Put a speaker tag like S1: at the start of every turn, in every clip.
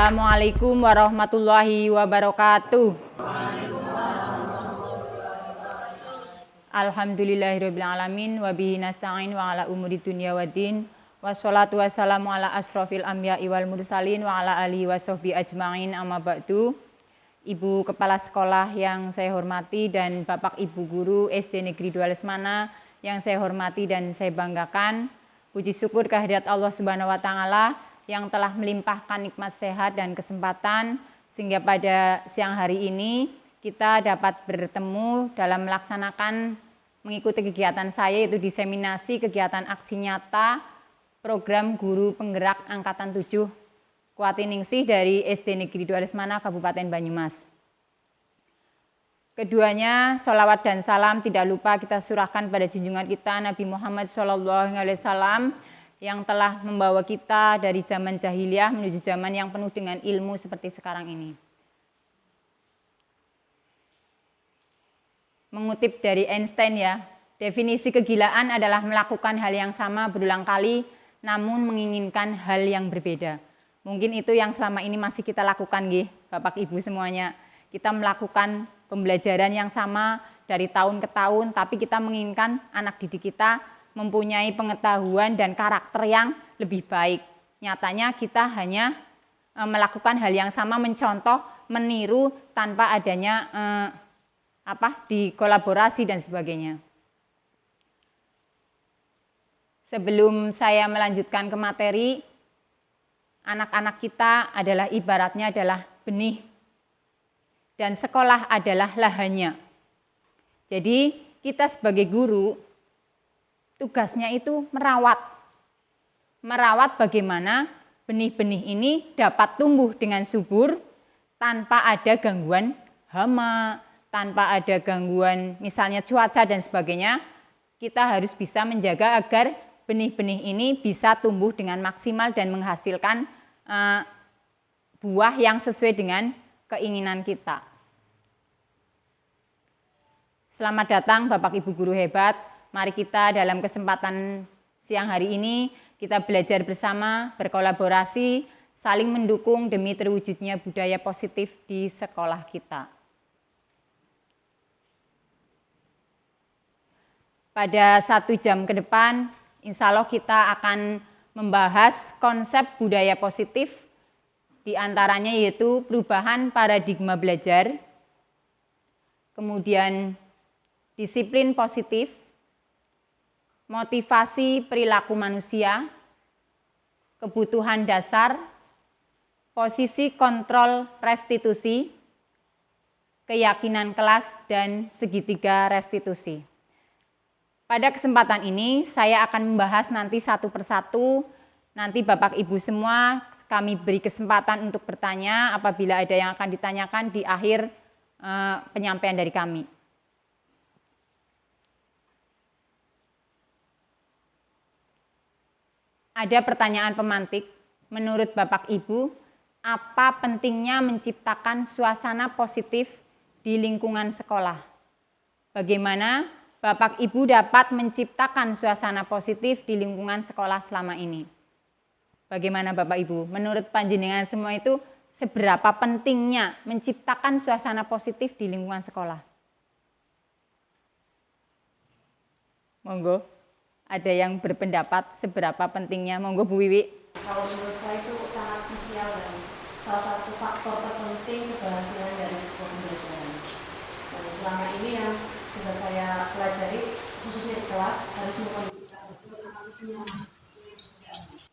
S1: Assalamualaikum warahmatullahi wabarakatuh. Alhamdulillahirabbil alamin wa bihi nasta'in wa ala umuri dunya waddin. Wassalatu wassalamu ala asrofil anbiya'i wal mursalin wa ala alihi wa sahbihi ajma'in, amma ba'du. Ibu Kepala Sekolah yang saya hormati dan Bapak Ibu Guru SD Negeri 2 Lesmana yang saya hormati dan saya banggakan. Puji syukur kehadirat Allah Subhanahu wa taala yang telah melimpahkan nikmat sehat dan kesempatan sehingga pada siang hari ini kita dapat bertemu dalam melaksanakan mengikuti kegiatan saya, yaitu diseminasi kegiatan aksi nyata program guru penggerak angkatan 7 Kuatiningsih dari SD Negeri 2 Lesmana Kabupaten Banyumas. Keduanya sholawat dan salam tidak lupa kita surahkan pada junjungan kita Nabi Muhammad SAW yang telah membawa kita dari zaman jahiliyah menuju zaman yang penuh dengan ilmu seperti sekarang ini. Mengutip dari Einstein ya, definisi kegilaan adalah melakukan hal yang sama berulang kali namun menginginkan hal yang berbeda. Mungkin itu yang selama ini masih kita lakukan nggih, Bapak Ibu semuanya. Kita melakukan pembelajaran yang sama dari tahun ke tahun, tapi kita menginginkan anak didik kita mempunyai pengetahuan dan karakter yang lebih baik. Nyatanya kita hanya melakukan hal yang sama, mencontoh, meniru tanpa adanya dikolaborasi dan sebagainya. Sebelum saya melanjutkan ke materi, anak-anak kita adalah ibaratnya adalah benih dan sekolah adalah lahannya. Jadi kita sebagai guru tugasnya itu merawat bagaimana benih-benih ini dapat tumbuh dengan subur tanpa ada gangguan hama, tanpa ada gangguan misalnya cuaca dan sebagainya. Kita harus bisa menjaga agar benih-benih ini bisa tumbuh dengan maksimal dan menghasilkan buah yang sesuai dengan keinginan kita. Selamat datang Bapak Ibu Guru hebat. Mari kita dalam kesempatan siang hari ini kita belajar bersama, berkolaborasi, saling mendukung demi terwujudnya budaya positif di sekolah kita. Pada 1 jam ke depan, insya Allah kita akan membahas konsep budaya positif, di antaranya yaitu perubahan paradigma belajar, kemudian disiplin positif, motivasi perilaku manusia, kebutuhan dasar, posisi kontrol restitusi, keyakinan kelas, dan segitiga restitusi. Pada kesempatan ini saya akan membahas nanti satu persatu, nanti Bapak Ibu semua kami beri kesempatan untuk bertanya apabila ada yang akan ditanyakan di akhir penyampaian dari kami. Ada pertanyaan pemantik, menurut Bapak Ibu, apa pentingnya menciptakan suasana positif di lingkungan sekolah? Bagaimana Bapak Ibu dapat menciptakan suasana positif di lingkungan sekolah selama ini? Bagaimana Bapak Ibu? Menurut panjenengan semua itu seberapa pentingnya menciptakan suasana positif di lingkungan sekolah? Monggo. Ada yang berpendapat seberapa pentingnya? Monggo Bu Wiwi.
S2: Kalau menurut saya itu sangat krusial dan salah satu faktor terpenting keberhasilan dari sebuah pembelajaran. Dan selama ini yang bisa saya pelajari khususnya di kelas harus mengkondisikan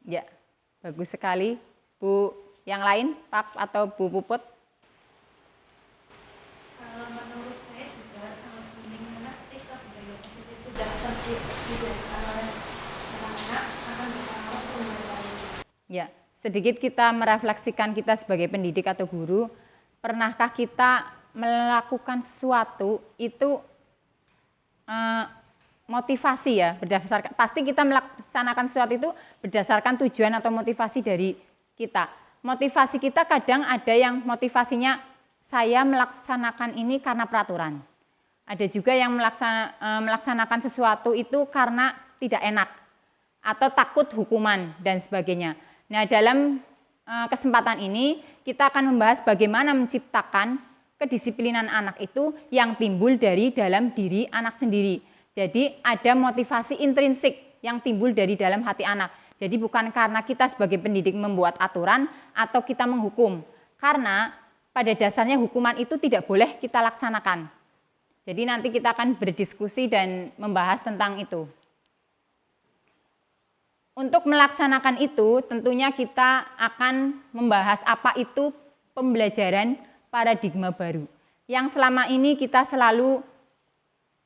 S1: Ya, bagus sekali. Bu yang lain, Pak atau Bu Puput?
S3: Menurut saya juga sangat penting karena ketika budaya positif itu didasarkan oleh anak akan berpengaruh ke budaya.
S1: Ya, sedikit kita merefleksikan kita sebagai pendidik atau guru, pernahkah kita melakukan sesuatu itu motivasi ya, berdasarkan pasti kita melaksanakan sesuatu itu berdasarkan tujuan atau motivasi dari kita. Motivasi kita kadang ada yang motivasinya saya melaksanakan ini karena peraturan. Ada juga yang melaksanakan sesuatu itu karena tidak enak atau takut hukuman dan sebagainya. Nah, dalam kesempatan ini kita akan membahas bagaimana menciptakan kedisiplinan anak itu yang timbul dari dalam diri anak sendiri. Jadi ada motivasi intrinsik yang timbul dari dalam hati anak. Jadi bukan karena kita sebagai pendidik membuat aturan atau kita menghukum. Karena pada dasarnya hukuman itu tidak boleh kita laksanakan. Jadi nanti kita akan berdiskusi dan membahas tentang itu. Untuk melaksanakan itu, tentunya kita akan membahas apa itu pembelajaran paradigma baru. Yang selama ini kita selalu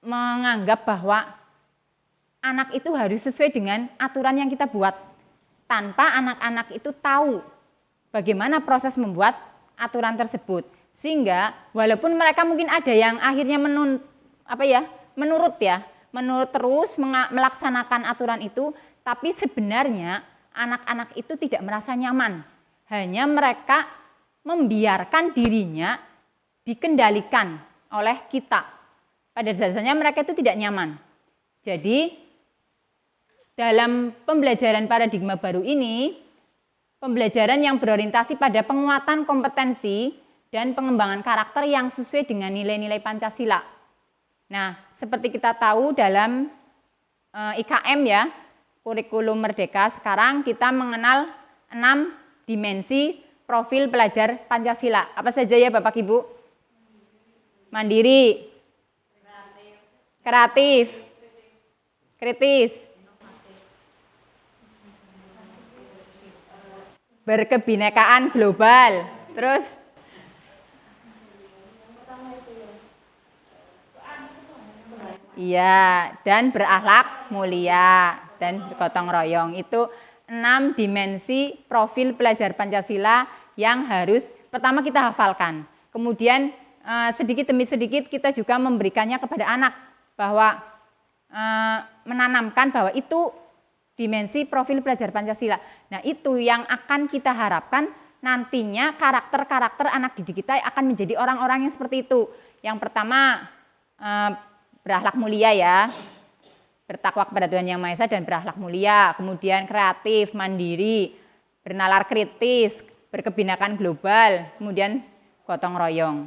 S1: menganggap bahwa anak itu harus sesuai dengan aturan yang kita buat, tanpa anak-anak itu tahu bagaimana proses membuat aturan tersebut. Sehingga walaupun mereka mungkin ada yang akhirnya menurut terus melaksanakan aturan itu, tapi sebenarnya anak-anak itu tidak merasa nyaman. Hanya mereka membiarkan dirinya dikendalikan oleh kita. Pada dasarnya mereka itu tidak nyaman. Jadi dalam pembelajaran paradigma baru ini, pembelajaran yang berorientasi pada penguatan kompetensi dan pengembangan karakter yang sesuai dengan nilai-nilai Pancasila. Nah, seperti kita tahu dalam IKM ya, kurikulum Merdeka, sekarang kita mengenal 6 dimensi profil pelajar Pancasila. Apa saja ya Bapak Ibu? Mandiri, kreatif, kritis, berkebinekaan global, terus iya, dan berakhlak mulia dan bergotong royong. Itu 6 dimensi profil pelajar Pancasila yang harus pertama kita hafalkan. Kemudian sedikit demi sedikit kita juga memberikannya kepada anak, bahwa menanamkan bahwa itu dimensi profil pelajar Pancasila. Nah, itu yang akan kita harapkan nantinya karakter-karakter anak didik kita akan menjadi orang-orang yang seperti itu. Yang pertama berakhlak mulia ya, bertakwa kepada Tuhan Yang Maha Esa dan berakhlak mulia. Kemudian kreatif, mandiri, bernalar kritis, berkebinekaan global, kemudian gotong royong.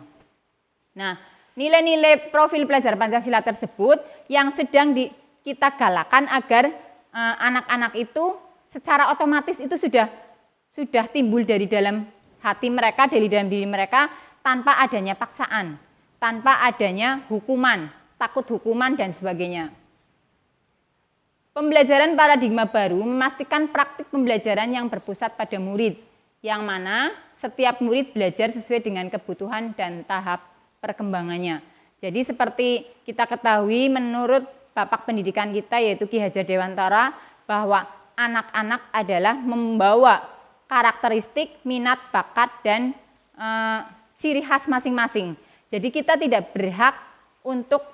S1: Nah, nilai-nilai profil pelajar Pancasila tersebut yang sedang kita galakan agar anak-anak itu secara otomatis itu sudah timbul dari dalam hati mereka, dari dalam diri mereka, tanpa adanya paksaan, tanpa adanya hukuman, takut hukuman dan sebagainya. Pembelajaran paradigma baru memastikan praktik pembelajaran yang berpusat pada murid, yang mana setiap murid belajar sesuai dengan kebutuhan dan tahap perkembangannya. Jadi seperti kita ketahui menurut Bapak Pendidikan kita yaitu Ki Hajar Dewantara, bahwa anak-anak adalah membawa karakteristik, minat, bakat, dan ciri khas masing-masing. Jadi kita tidak berhak untuk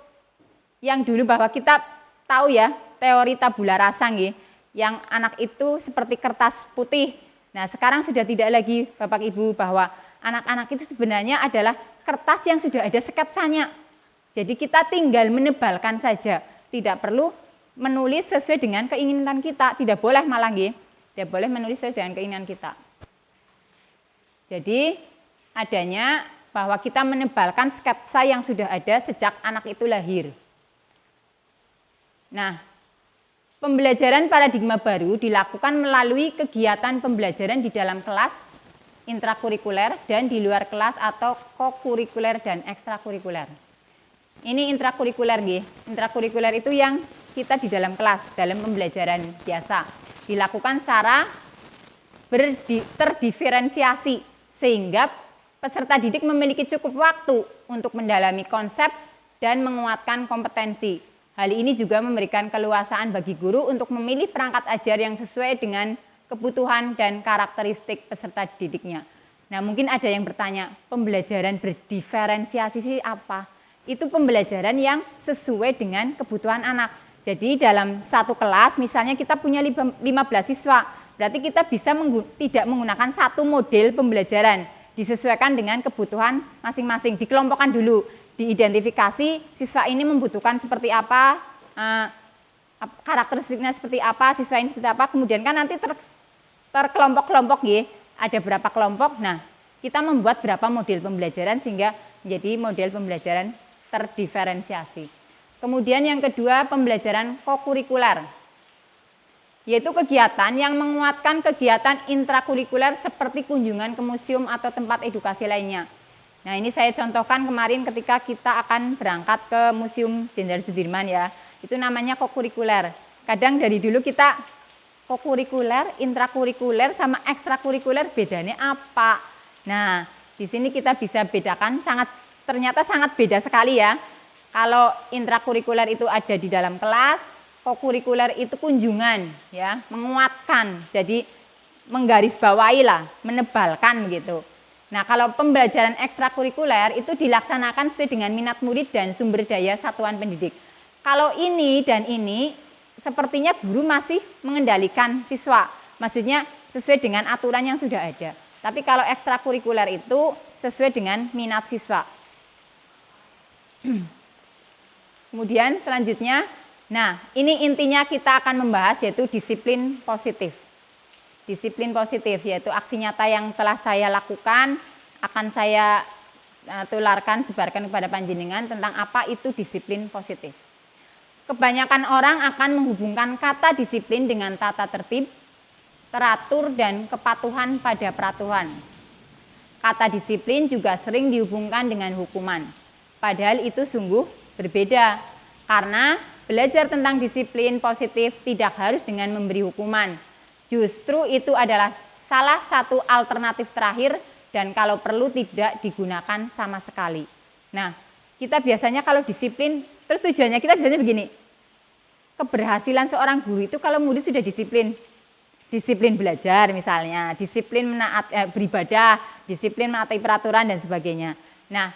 S1: yang dulu bahwa kita tahu ya teori tabula rasa nggih, yang anak itu seperti kertas putih. Nah, sekarang sudah tidak lagi Bapak Ibu, bahwa anak-anak itu sebenarnya adalah kertas yang sudah ada sketsanya. Jadi kita tinggal menebalkan saja, tidak perlu menulis sesuai dengan keinginan kita, tidak boleh malah nggih, tidak boleh menulis sesuai dengan keinginan kita. Jadi adanya bahwa kita menebalkan sketsa yang sudah ada sejak anak itu lahir. Nah, pembelajaran paradigma baru dilakukan melalui kegiatan pembelajaran di dalam kelas, intrakurikuler, dan di luar kelas atau kokurikuler dan ekstrakurikuler. Ini intrakurikuler nggih. Intrakurikuler itu yang kita di dalam kelas, dalam pembelajaran biasa. Dilakukan secara terdiferensiasi sehingga peserta didik memiliki cukup waktu untuk mendalami konsep dan menguatkan kompetensi. Hal ini juga memberikan keluasaan bagi guru untuk memilih perangkat ajar yang sesuai dengan kebutuhan dan karakteristik peserta didiknya. Nah, mungkin ada yang bertanya, pembelajaran berdiferensiasi sih apa? Itu pembelajaran yang sesuai dengan kebutuhan anak. Jadi dalam satu kelas misalnya kita punya 15 siswa, berarti kita bisa tidak menggunakan satu model pembelajaran, disesuaikan dengan kebutuhan masing-masing, dikelompokkan dulu, diidentifikasi siswa ini membutuhkan seperti apa, karakteristiknya seperti apa, siswa ini seperti apa, kemudian kan nanti terkelompok-kelompok ya, ada berapa kelompok. Nah, kita membuat berapa model pembelajaran sehingga menjadi model pembelajaran terdiferensiasi. Kemudian yang kedua, pembelajaran kokurikuler, yaitu kegiatan yang menguatkan kegiatan intrakurikuler seperti kunjungan ke museum atau tempat edukasi lainnya. Nah, ini saya contohkan kemarin ketika kita akan berangkat ke Museum Jenderal Sudirman ya. Itu namanya kokurikuler. Kadang dari dulu kita kokurikuler, intrakurikuler sama ekstrakurikuler bedanya apa? Nah, di sini kita bisa bedakan ternyata sangat beda sekali ya. Kalau intrakurikuler itu ada di dalam kelas, kokurikuler itu kunjungan ya, menguatkan. Jadi menggarisbawahi lah, menebalkan begitu. Nah, kalau pembelajaran ekstrakurikuler itu dilaksanakan sesuai dengan minat murid dan sumber daya satuan pendidik. Kalau ini dan ini sepertinya guru masih mengendalikan siswa. Maksudnya sesuai dengan aturan yang sudah ada. Tapi kalau ekstrakurikuler itu sesuai dengan minat siswa. Kemudian selanjutnya, nah ini intinya kita akan membahas yaitu disiplin positif. Disiplin positif yaitu aksi nyata yang telah saya lakukan, akan saya tularkan, sebarkan kepada panjenengan tentang apa itu disiplin positif. Kebanyakan orang akan menghubungkan kata disiplin dengan tata tertib, teratur, dan kepatuhan pada peraturan. Kata disiplin juga sering dihubungkan dengan hukuman. Padahal itu sungguh berbeda. Karena belajar tentang disiplin positif tidak harus dengan memberi hukuman. Justru itu adalah salah satu alternatif terakhir dan kalau perlu tidak digunakan sama sekali. Nah, kita biasanya kalau disiplin, terus tujuannya kita biasanya begini. Keberhasilan seorang guru itu kalau murid sudah disiplin. Disiplin belajar misalnya, disiplin beribadah, disiplin menaati peraturan dan sebagainya. Nah,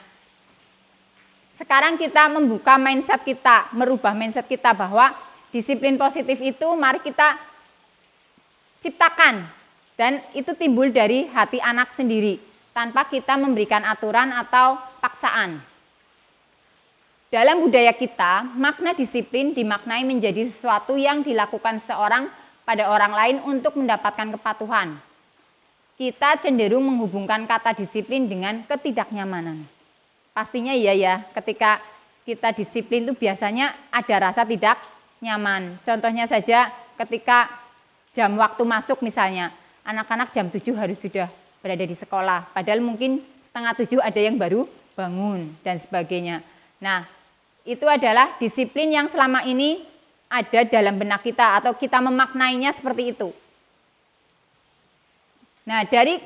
S1: sekarang kita membuka mindset kita, merubah mindset kita bahwa disiplin positif itu mari kita ciptakan dan itu timbul dari hati anak sendiri tanpa kita memberikan aturan atau paksaan. Dalam budaya kita, makna disiplin dimaknai menjadi sesuatu yang dilakukan seorang pada orang lain untuk mendapatkan kepatuhan. Kita cenderung menghubungkan kata disiplin dengan ketidaknyamanan. Pastinya iya ya, ketika kita disiplin itu biasanya ada rasa tidak nyaman. Contohnya saja ketika jam waktu masuk misalnya, anak-anak jam 7 harus sudah berada di sekolah. Padahal mungkin setengah 7 ada yang baru bangun dan sebagainya. Nah, itu adalah disiplin yang selama ini ada dalam benak kita atau kita memaknainya seperti itu. Nah, dari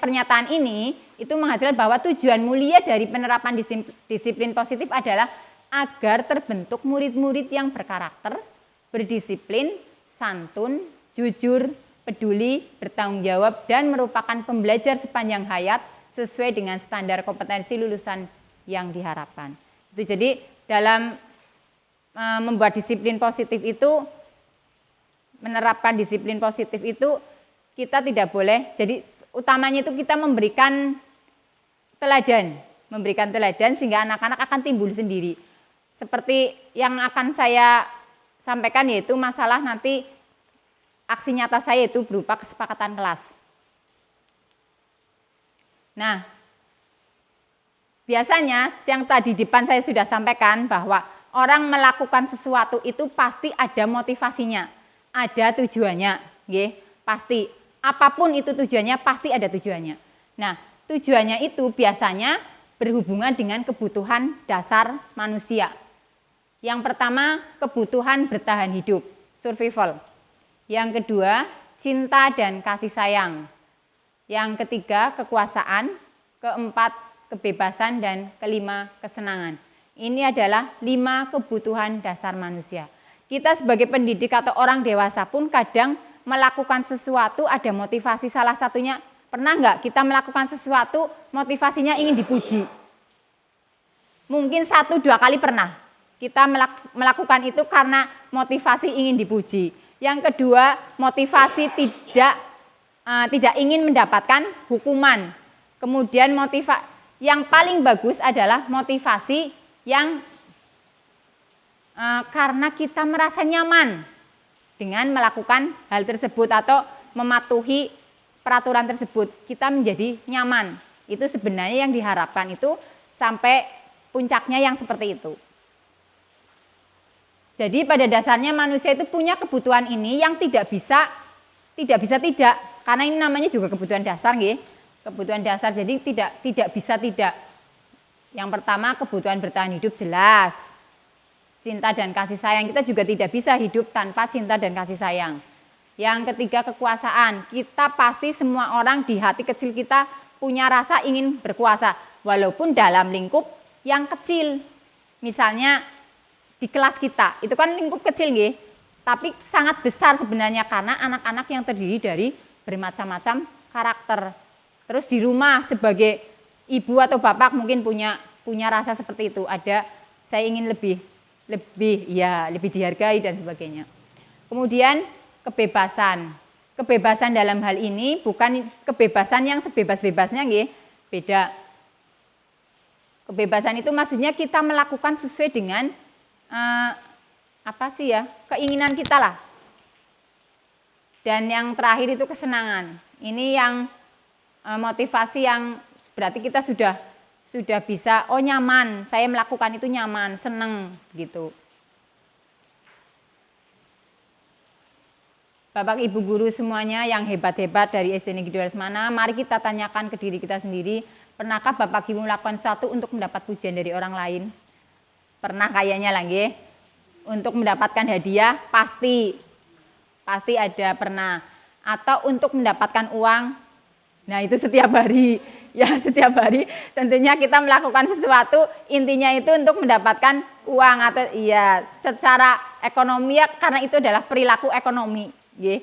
S1: pernyataan ini itu menghasilkan bahwa tujuan mulia dari penerapan disiplin positif adalah agar terbentuk murid-murid yang berkarakter, berdisiplin, santun, jujur, peduli, bertanggung jawab dan merupakan pembelajar sepanjang hayat sesuai dengan standar kompetensi lulusan yang diharapkan. Itu jadi dalam membuat disiplin positif itu, menerapkan disiplin positif itu kita tidak boleh, jadi utamanya itu kita memberikan teladan sehingga anak-anak akan timbul sendiri. Seperti yang akan saya sampaikan yaitu masalah nanti aksi nyata saya itu berupa kesepakatan kelas. Nah, biasanya yang tadi di depan saya sudah sampaikan bahwa orang melakukan sesuatu itu pasti ada motivasinya, ada tujuannya, pasti. Apapun itu tujuannya pasti ada tujuannya. Nah, tujuannya itu biasanya berhubungan dengan kebutuhan dasar manusia. Yang pertama, kebutuhan bertahan hidup, survival. Yang kedua, cinta dan kasih sayang. Yang ketiga, kekuasaan. Keempat, kebebasan. Dan kelima, kesenangan. Ini adalah 5 kebutuhan dasar manusia. Kita sebagai pendidik atau orang dewasa pun kadang melakukan sesuatu ada motivasi. Salah satunya, pernah nggak kita melakukan sesuatu motivasinya ingin dipuji? Mungkin 1-2 kali pernah. Kita melakukan itu karena motivasi ingin dipuji. Yang kedua, motivasi tidak ingin mendapatkan hukuman. Kemudian yang paling bagus adalah motivasi yang karena kita merasa nyaman. Dengan melakukan hal tersebut atau mematuhi peraturan tersebut, kita menjadi nyaman. Itu sebenarnya yang diharapkan itu sampai puncaknya yang seperti itu. Jadi pada dasarnya manusia itu punya kebutuhan ini yang tidak bisa tidak, karena ini namanya juga kebutuhan dasar, nggih. Kebutuhan dasar, jadi tidak bisa tidak. Yang pertama, kebutuhan bertahan hidup jelas. Cinta dan kasih sayang, kita juga tidak bisa hidup tanpa cinta dan kasih sayang. Yang ketiga, kekuasaan. Kita pasti semua orang di hati kecil kita punya rasa ingin berkuasa, walaupun dalam lingkup yang kecil. Misalnya di kelas kita, itu kan lingkup kecil, nggih, tapi sangat besar sebenarnya karena anak-anak yang terdiri dari bermacam-macam karakter. Terus di rumah sebagai ibu atau bapak mungkin punya rasa seperti itu. Ada saya ingin lebih dihargai dan sebagainya. Kemudian kebebasan. Kebebasan dalam hal ini bukan kebebasan yang sebebas-bebasnya, nggih. Beda. Kebebasan itu maksudnya kita melakukan sesuai dengan keinginan kita lah. Dan yang terakhir itu kesenangan. Ini yang motivasi yang berarti kita sudah bisa, oh nyaman, saya melakukan itu nyaman, seneng gitu. Bapak Ibu guru semuanya yang hebat-hebat dari SD Negeri Dwarsmana, mari kita tanyakan ke diri kita sendiri, pernahkah Bapak Ibu melakukan sesuatu untuk mendapat pujian dari orang lain? Pernah kayaknya lah, nggih. Untuk mendapatkan hadiah pasti ada, pernah. Atau untuk mendapatkan uang, nah itu setiap hari. Ya setiap hari tentunya kita melakukan sesuatu, intinya itu untuk mendapatkan uang atau iya secara ekonomi ya, karena itu adalah perilaku ekonomi. Nggih.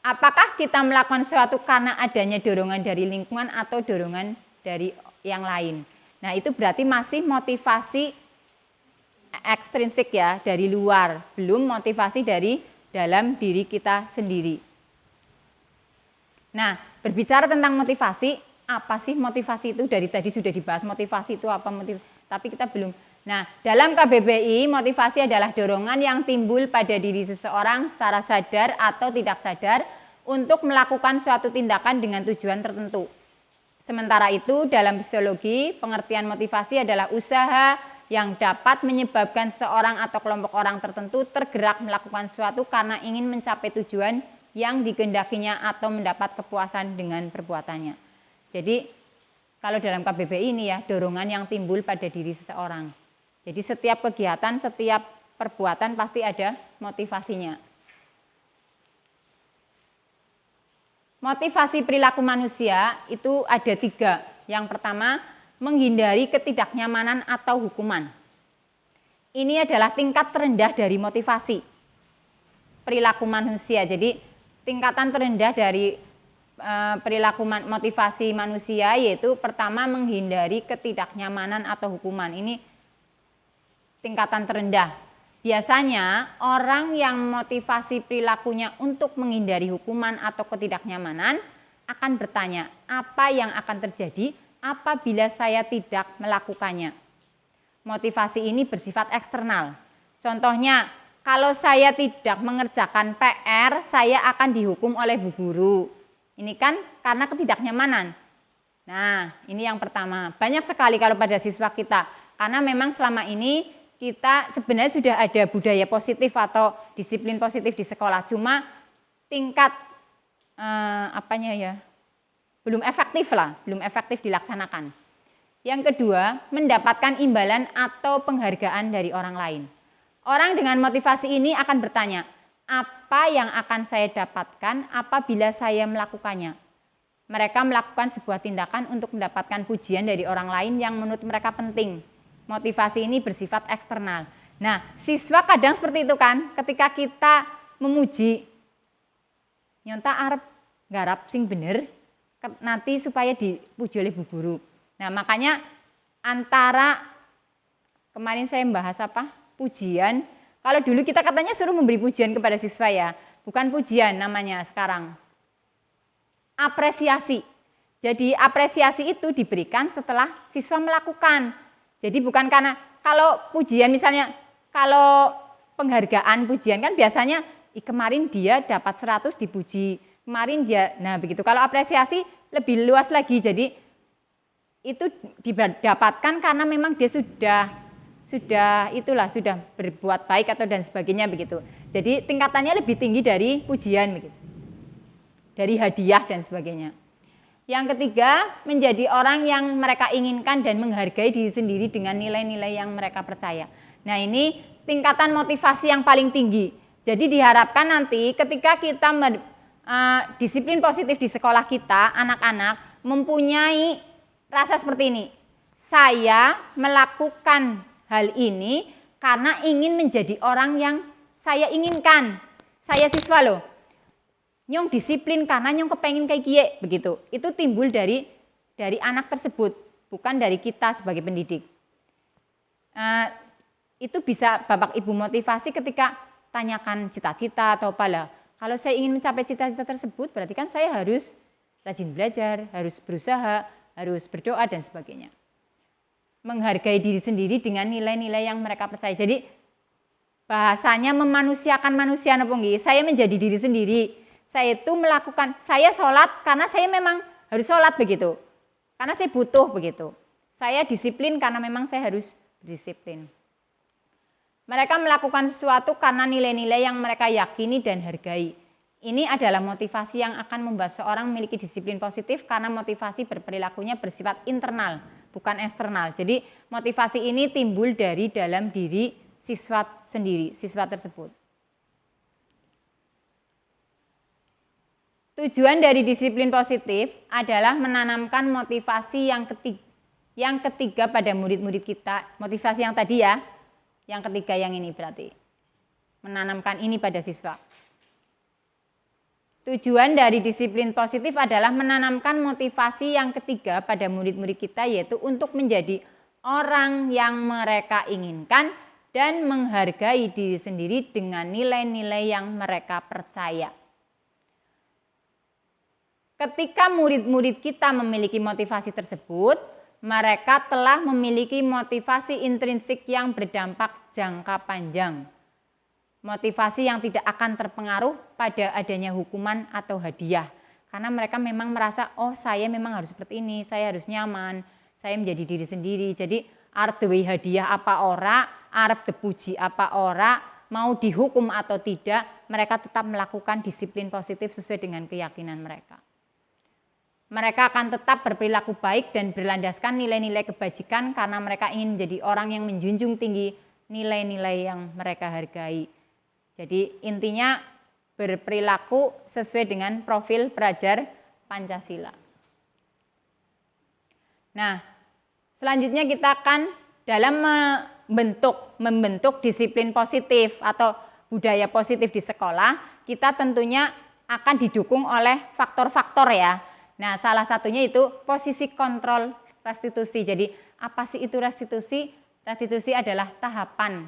S1: Apakah kita melakukan sesuatu karena adanya dorongan dari lingkungan atau dorongan dari yang lain? Nah itu berarti masih motivasi ekstrinsik ya, dari luar, belum motivasi dari dalam diri kita sendiri. Nah, berbicara tentang motivasi, apa sih motivasi itu? Dari tadi sudah dibahas motivasi itu apa, tapi kita belum. Nah, dalam KBBI, motivasi adalah dorongan yang timbul pada diri seseorang secara sadar atau tidak sadar untuk melakukan suatu tindakan dengan tujuan tertentu. Sementara itu, dalam fisiologi, pengertian motivasi adalah usaha yang dapat menyebabkan seorang atau kelompok orang tertentu tergerak melakukan sesuatu karena ingin mencapai tujuan yang dikehendakinya atau mendapat kepuasan dengan perbuatannya. Jadi, kalau dalam KBBI ini ya, dorongan yang timbul pada diri seseorang. Jadi setiap kegiatan, setiap perbuatan pasti ada motivasinya. Motivasi perilaku manusia itu ada 3. Yang pertama, menghindari ketidaknyamanan atau hukuman. Ini adalah tingkat terendah dari motivasi perilaku manusia. Jadi tingkatan terendah dari perilaku motivasi manusia yaitu pertama menghindari ketidaknyamanan atau hukuman. Ini tingkatan terendah. Biasanya orang yang motivasi perilakunya untuk menghindari hukuman atau ketidaknyamanan akan bertanya, apa yang akan terjadi apabila saya tidak melakukannya? Motivasi ini bersifat eksternal. Contohnya, kalau saya tidak mengerjakan PR, saya akan dihukum oleh bu guru. Ini kan karena ketidaknyamanan. Nah, ini yang pertama. Banyak sekali kalau pada siswa kita. Karena memang selama ini kita sebenarnya sudah ada budaya positif atau disiplin positif di sekolah. Cuma tingkat belum efektif dilaksanakan. Yang kedua, mendapatkan imbalan atau penghargaan dari orang lain. Orang dengan motivasi ini akan bertanya, apa yang akan saya dapatkan apabila saya melakukannya? Mereka melakukan sebuah tindakan untuk mendapatkan pujian dari orang lain yang menurut mereka penting. Motivasi ini bersifat eksternal. Nah, siswa kadang seperti itu kan, ketika kita memuji, nyonta arep garap sing bener, nanti supaya dipuji oleh bu guru. Nah, makanya antara kemarin saya membahas apa? Pujian. Kalau dulu kita katanya suruh memberi pujian kepada siswa ya, bukan pujian namanya sekarang. Apresiasi. Jadi apresiasi itu diberikan setelah siswa melakukan. Jadi bukan karena kalau pujian misalnya kalau penghargaan, pujian kan biasanya kemarin dia dapat 100 dipuji, kemarin dia, nah begitu. Kalau apresiasi lebih luas lagi, jadi itu didapatkan karena memang dia sudah berbuat baik atau dan sebagainya begitu. Jadi tingkatannya lebih tinggi dari pujian begitu, dari hadiah dan sebagainya. Yang ketiga, menjadi orang yang mereka inginkan dan menghargai diri sendiri dengan nilai-nilai yang mereka percaya. Nah ini tingkatan motivasi yang paling tinggi. Jadi diharapkan nanti ketika kita disiplin positif di sekolah kita, anak-anak mempunyai rasa seperti ini. Saya melakukan hal ini karena ingin menjadi orang yang saya inginkan. Saya siswa loh. Nyong disiplin karena nyong kepengen kayak gie begitu. Itu timbul dari anak tersebut, bukan dari kita sebagai pendidik. Itu bisa Bapak Ibu motivasi ketika tanyakan cita-cita atau apalah. Kalau saya ingin mencapai cita-cita tersebut, berarti kan saya harus rajin belajar, harus berusaha, harus berdoa dan sebagainya. Menghargai diri sendiri dengan nilai-nilai yang mereka percaya. Jadi bahasanya memanusiakan manusia napa nggih? Saya menjadi diri sendiri. Saya itu melakukan, saya sholat karena saya memang harus sholat begitu. Karena saya butuh begitu. Saya disiplin karena memang saya harus berdisiplin. Mereka melakukan sesuatu karena nilai-nilai yang mereka yakini dan hargai. Ini adalah motivasi yang akan membuat seorang memiliki disiplin positif karena motivasi berperilakunya bersifat internal, bukan eksternal. Jadi motivasi ini timbul dari dalam diri siswa sendiri, siswa tersebut. Tujuan dari disiplin positif adalah menanamkan motivasi yang ketiga pada murid-murid kita. Motivasi yang tadi ya, yang ketiga yang ini berarti. Menanamkan ini pada siswa. Tujuan dari disiplin positif adalah menanamkan motivasi yang ketiga pada murid-murid kita, yaitu untuk menjadi orang yang mereka inginkan dan menghargai diri sendiri dengan nilai-nilai yang mereka percaya. Ketika murid-murid kita memiliki motivasi tersebut, mereka telah memiliki motivasi intrinsik yang berdampak jangka panjang. Motivasi yang tidak akan terpengaruh pada adanya hukuman atau hadiah. Karena mereka memang merasa, oh saya memang harus seperti ini, saya harus nyaman, saya menjadi diri sendiri. Jadi arep duwe hadiah apa ora, arep dipuji apa ora, mau dihukum atau tidak, mereka tetap melakukan disiplin positif sesuai dengan keyakinan mereka. Mereka akan tetap berperilaku baik dan berlandaskan nilai-nilai kebajikan karena mereka ingin menjadi orang yang menjunjung tinggi nilai-nilai yang mereka hargai. Jadi intinya berperilaku sesuai dengan profil pelajar Pancasila. Nah, selanjutnya kita akan dalam membentuk disiplin positif atau budaya positif di sekolah, kita tentunya akan didukung oleh faktor-faktor ya. Nah, salah satunya itu posisi kontrol restitusi. Jadi, apa sih itu restitusi? Restitusi adalah tahapan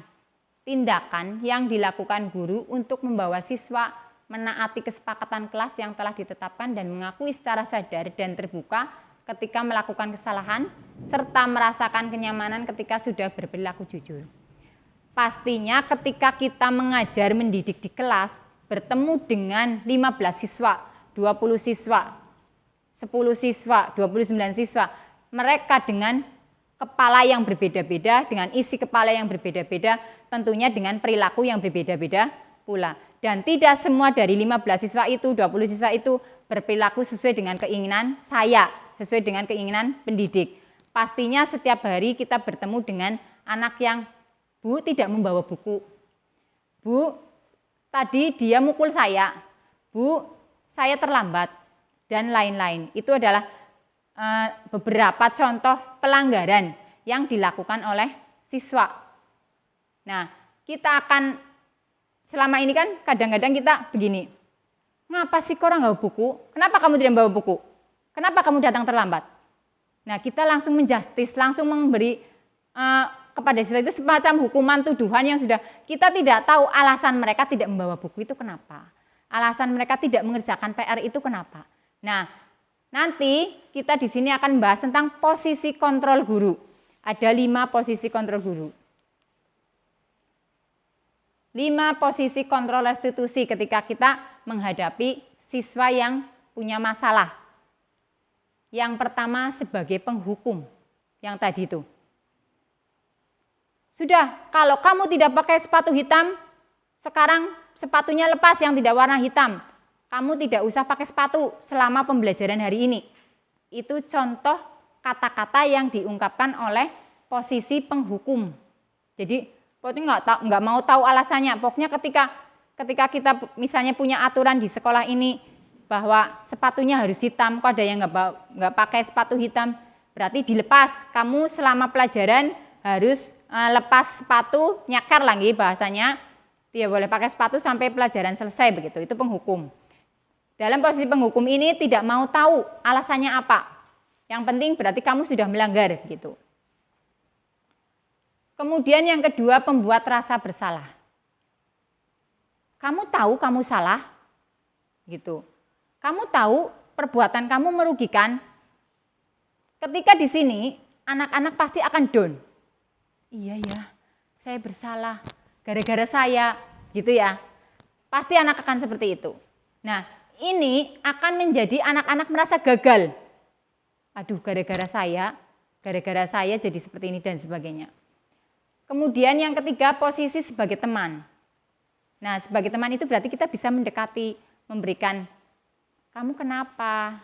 S1: tindakan yang dilakukan guru untuk membawa siswa menaati kesepakatan kelas yang telah ditetapkan dan mengakui secara sadar dan terbuka ketika melakukan kesalahan, serta merasakan kenyamanan ketika sudah berperilaku jujur. Pastinya ketika kita mengajar mendidik di kelas, bertemu dengan 15 siswa, 20 siswa, 10 siswa, 29 siswa, mereka dengan kepala yang berbeda-beda, dengan isi kepala yang berbeda-beda, tentunya dengan perilaku yang berbeda-beda pula. Dan tidak semua dari 15 siswa itu, 20 siswa itu berperilaku sesuai dengan keinginan saya, sesuai dengan keinginan pendidik. Pastinya setiap hari kita bertemu dengan anak yang, Bu tidak membawa buku, Bu tadi dia mukul saya, Bu saya terlambat, dan lain-lain. Itu adalah beberapa contoh pelanggaran yang dilakukan oleh siswa. Nah, kita akan, selama ini kan kadang-kadang kita begini, ngapa sih kok orang nggak bawa buku? Kenapa kamu tidak membawa buku? Kenapa kamu datang terlambat? Nah, kita langsung menjustis, langsung memberi kepada siswa itu semacam hukuman tuduhan yang sudah kita tidak tahu alasan mereka tidak membawa buku itu kenapa. Alasan mereka tidak mengerjakan PR itu kenapa. Nah, nanti kita di sini akan membahas tentang posisi kontrol guru. Ada 5 posisi kontrol guru. 5 5 posisi kontrol restitusi ketika kita menghadapi siswa yang punya masalah. Yang pertama sebagai penghukum, yang tadi itu. Sudah, kalau kamu tidak pakai sepatu hitam, sekarang sepatunya lepas yang tidak warna hitam. Kamu tidak usah pakai sepatu selama pembelajaran hari ini. Itu contoh kata-kata yang diungkapkan oleh posisi penghukum. Jadi pokoknya nggak mau tahu alasannya. Pokoknya ketika kita misalnya punya aturan di sekolah ini bahwa sepatunya harus hitam, kok ada yang nggak pakai sepatu hitam, berarti dilepas. Kamu selama pelajaran harus lepas sepatu, nyakar lagi bahasanya, tidak boleh pakai sepatu sampai pelajaran selesai begitu. Itu penghukum. Dalam posisi penghukum ini tidak mau tahu alasannya apa. Yang penting berarti kamu sudah melanggar gitu. Kemudian yang kedua, pembuat rasa bersalah. Kamu tahu kamu salah, gitu. Kamu tahu perbuatan kamu merugikan. Ketika di sini, anak-anak pasti akan down. Iya ya, saya bersalah, gara-gara saya, gitu ya. Pasti anak akan seperti itu. Nah, ini akan menjadi anak-anak merasa gagal. Aduh, gara-gara saya jadi seperti ini dan sebagainya. Kemudian yang ketiga, posisi sebagai teman. Nah, sebagai teman itu berarti kita bisa mendekati, memberikan, kamu kenapa?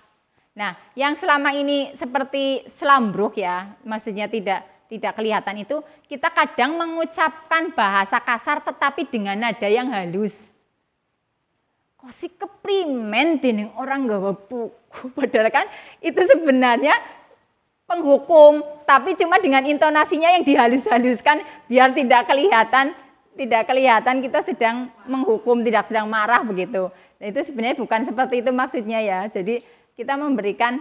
S1: Nah, yang selama ini seperti selambruk ya, maksudnya tidak kelihatan itu, kita kadang mengucapkan bahasa kasar tetapi dengan nada yang halus. Kok si keprimen dening orang gawa buku, padahal kan itu sebenarnya penghukum, tapi cuma dengan intonasinya yang dihalus-haluskan biar tidak kelihatan kita sedang menghukum, tidak sedang marah begitu. Nah, itu sebenarnya bukan seperti itu maksudnya ya. Jadi kita memberikan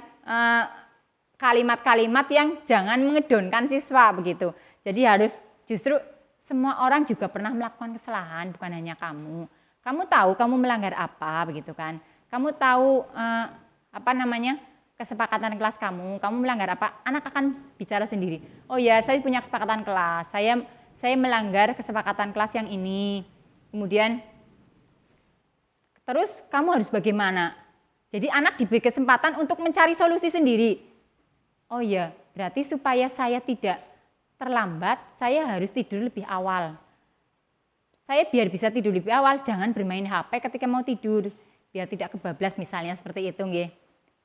S1: kalimat-kalimat yang jangan mengedonkan siswa begitu. Jadi harus justru semua orang juga pernah melakukan kesalahan, bukan hanya kamu. Kamu tahu kamu melanggar apa begitu kan? Kamu tahu kesepakatan kelas kamu melanggar apa, anak akan bicara sendiri. Oh ya, saya punya kesepakatan kelas, saya melanggar kesepakatan kelas yang ini. Kemudian, terus kamu harus bagaimana? Jadi anak diberi kesempatan untuk mencari solusi sendiri. Oh ya, berarti supaya saya tidak terlambat, saya harus tidur lebih awal. Saya biar bisa tidur lebih awal, jangan bermain HP ketika mau tidur, biar tidak kebablas misalnya seperti itu nggih.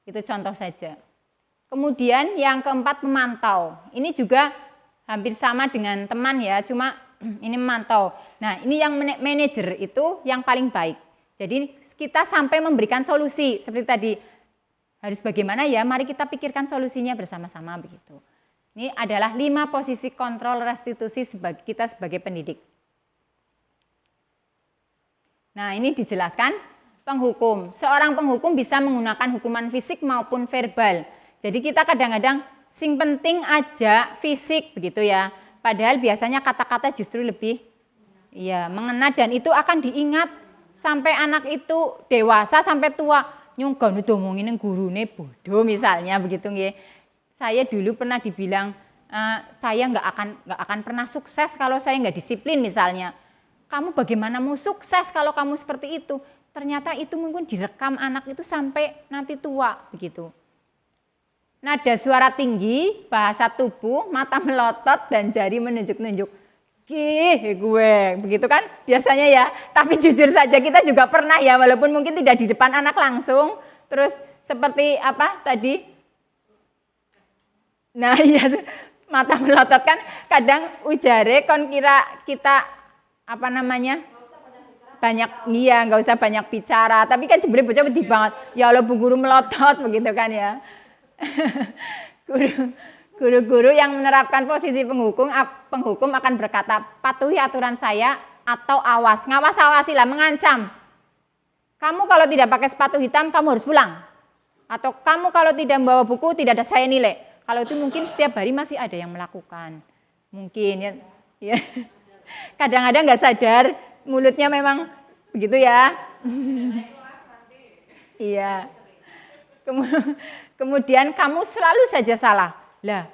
S1: Itu contoh saja. Kemudian yang keempat, memantau. Ini juga hampir sama dengan teman ya, cuma ini memantau. Nah, ini yang manajer itu yang paling baik. Jadi kita sampai memberikan solusi seperti tadi. Harus bagaimana ya? Mari kita pikirkan solusinya bersama-sama begitu. Ini adalah 5 posisi kontrol restitusi kita sebagai pendidik. Nah, ini dijelaskan penghukum. Seorang penghukum bisa menggunakan hukuman fisik maupun verbal. Jadi kita kadang-kadang sing penting aja fisik begitu ya. Padahal biasanya kata-kata justru lebih mengena dan itu akan diingat sampai anak itu dewasa sampai tua. Nyunggon domongin gurune bodoh misalnya begitu nggih. Saya dulu pernah dibilang saya nggak akan pernah sukses kalau saya nggak disiplin misalnya. Kamu bagaimana mau sukses kalau kamu seperti itu? Ternyata itu mungkin direkam anak itu sampai nanti tua begitu. Nada suara tinggi, bahasa tubuh, mata melotot dan jari menunjuk-nunjuk. Gue begitu kan biasanya ya. Tapi jujur saja kita juga pernah ya, walaupun mungkin tidak di depan anak langsung. Terus seperti apa tadi? Nah iya, mata melotot kan kadang ujare kon kira kita banyak nggak usah banyak bicara, tapi kan sebenarnya bocah pedih banget. Ya Allah, Bu Guru melotot begitu kan ya. Guru-guru yang menerapkan posisi penghukum akan berkata, patuhi aturan saya atau awas, ngawas-awasilah, mengancam. Kamu kalau tidak pakai sepatu hitam, kamu harus pulang. Atau kamu kalau tidak membawa buku, tidak ada saya nilai. Kalau itu mungkin setiap hari masih ada yang melakukan. Mungkin ya. Kadang-kadang nggak sadar, mulutnya memang begitu ya. Iya. Kemudian kamu selalu saja salah. Lah,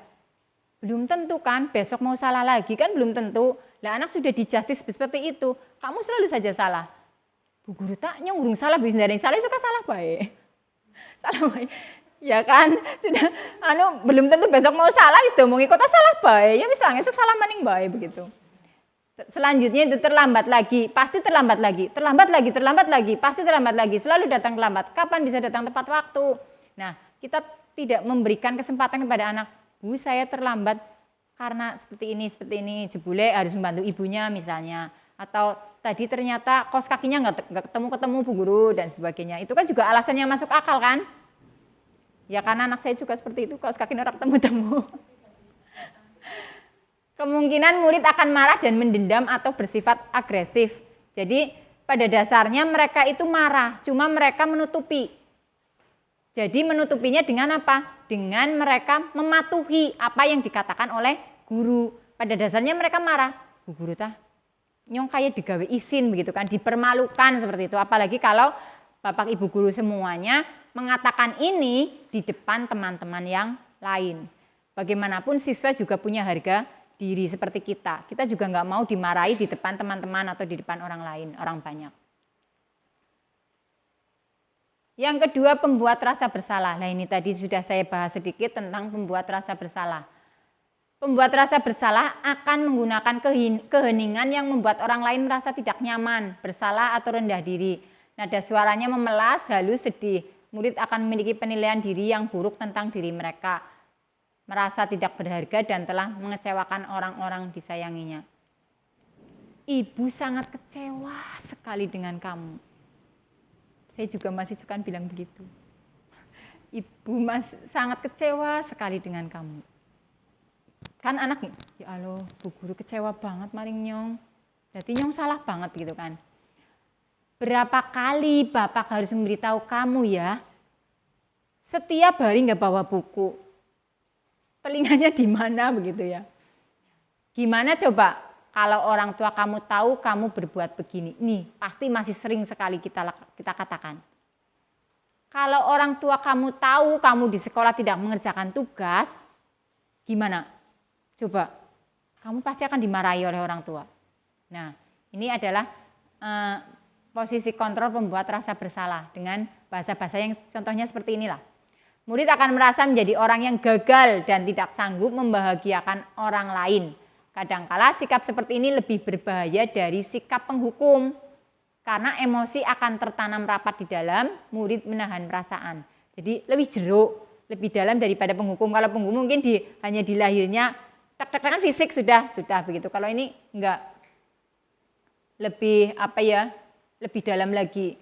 S1: belum tentu kan besok mau salah lagi kan belum tentu. Lah anak sudah di-justice seperti itu, kamu selalu saja salah. Bu guru tak nyong salah bisa dari salah suka salah baik. Salah baik. Ya kan, sudah belum tentu besok mau salah wis diomongi kota salah baik. Ya wis esuk salah maning baik begitu. Selanjutnya itu terlambat lagi, pasti terlambat lagi, pasti terlambat lagi, selalu datang terlambat. Kapan bisa datang tepat waktu? Nah, kita tidak memberikan kesempatan kepada anak, Bu saya terlambat karena seperti ini, jebule harus membantu ibunya misalnya. Atau tadi ternyata kos kakinya nggak ketemu Bu Guru dan sebagainya. Itu kan juga alasan yang masuk akal kan? Ya karena anak saya juga seperti itu, kos kakinya orang ketemu-temu. Kemungkinan murid akan marah dan mendendam atau bersifat agresif. Jadi pada dasarnya mereka itu marah, cuma mereka menutupi. Jadi menutupinya dengan apa? Dengan mereka mematuhi apa yang dikatakan oleh guru. Pada dasarnya mereka marah. Bu guru tah, nyong kayak digawe isin begitu kan, dipermalukan seperti itu. Apalagi kalau bapak ibu guru semuanya mengatakan ini di depan teman-teman yang lain. Bagaimanapun siswa juga punya harga diri seperti kita. Kita juga nggak mau dimarahi di depan teman-teman atau di depan orang lain, orang banyak. Yang kedua, pembuat rasa bersalah. Nah ini tadi sudah saya bahas sedikit tentang pembuat rasa bersalah. Pembuat rasa bersalah akan menggunakan keheningan yang membuat orang lain merasa tidak nyaman, bersalah atau rendah diri. Nada suaranya memelas, halus, sedih. Murid akan memiliki penilaian diri yang buruk tentang diri mereka. Merasa tidak berharga dan telah mengecewakan orang-orang disayanginya. Ibu sangat kecewa sekali dengan kamu. Saya juga masih suka bilang begitu. Ibu sangat kecewa sekali dengan kamu. Kan anak, ya Allah, Bu Guru kecewa banget maring nyong. Berarti nyong salah banget gitu kan. Berapa kali Bapak harus memberitahu kamu ya, setiap hari nggak bawa buku. Telinganya di mana begitu ya. Gimana coba kalau orang tua kamu tahu kamu berbuat begini. Nih pasti masih sering sekali kita katakan. Kalau orang tua kamu tahu kamu di sekolah tidak mengerjakan tugas, gimana? Coba, kamu pasti akan dimarahi oleh orang tua. Nah ini adalah posisi kontrol pembuat rasa bersalah dengan bahasa-bahasa yang contohnya seperti inilah. Murid akan merasa menjadi orang yang gagal dan tidak sanggup membahagiakan orang lain. Kadangkala sikap seperti ini lebih berbahaya dari sikap penghukum. Karena emosi akan tertanam rapat di dalam, murid menahan perasaan. Jadi lebih jeruk, lebih dalam daripada penghukum. Kalau penghukum mungkin hanya di lahirnya, tak fisik sudah begitu. Kalau ini enggak. Lebih lebih dalam lagi.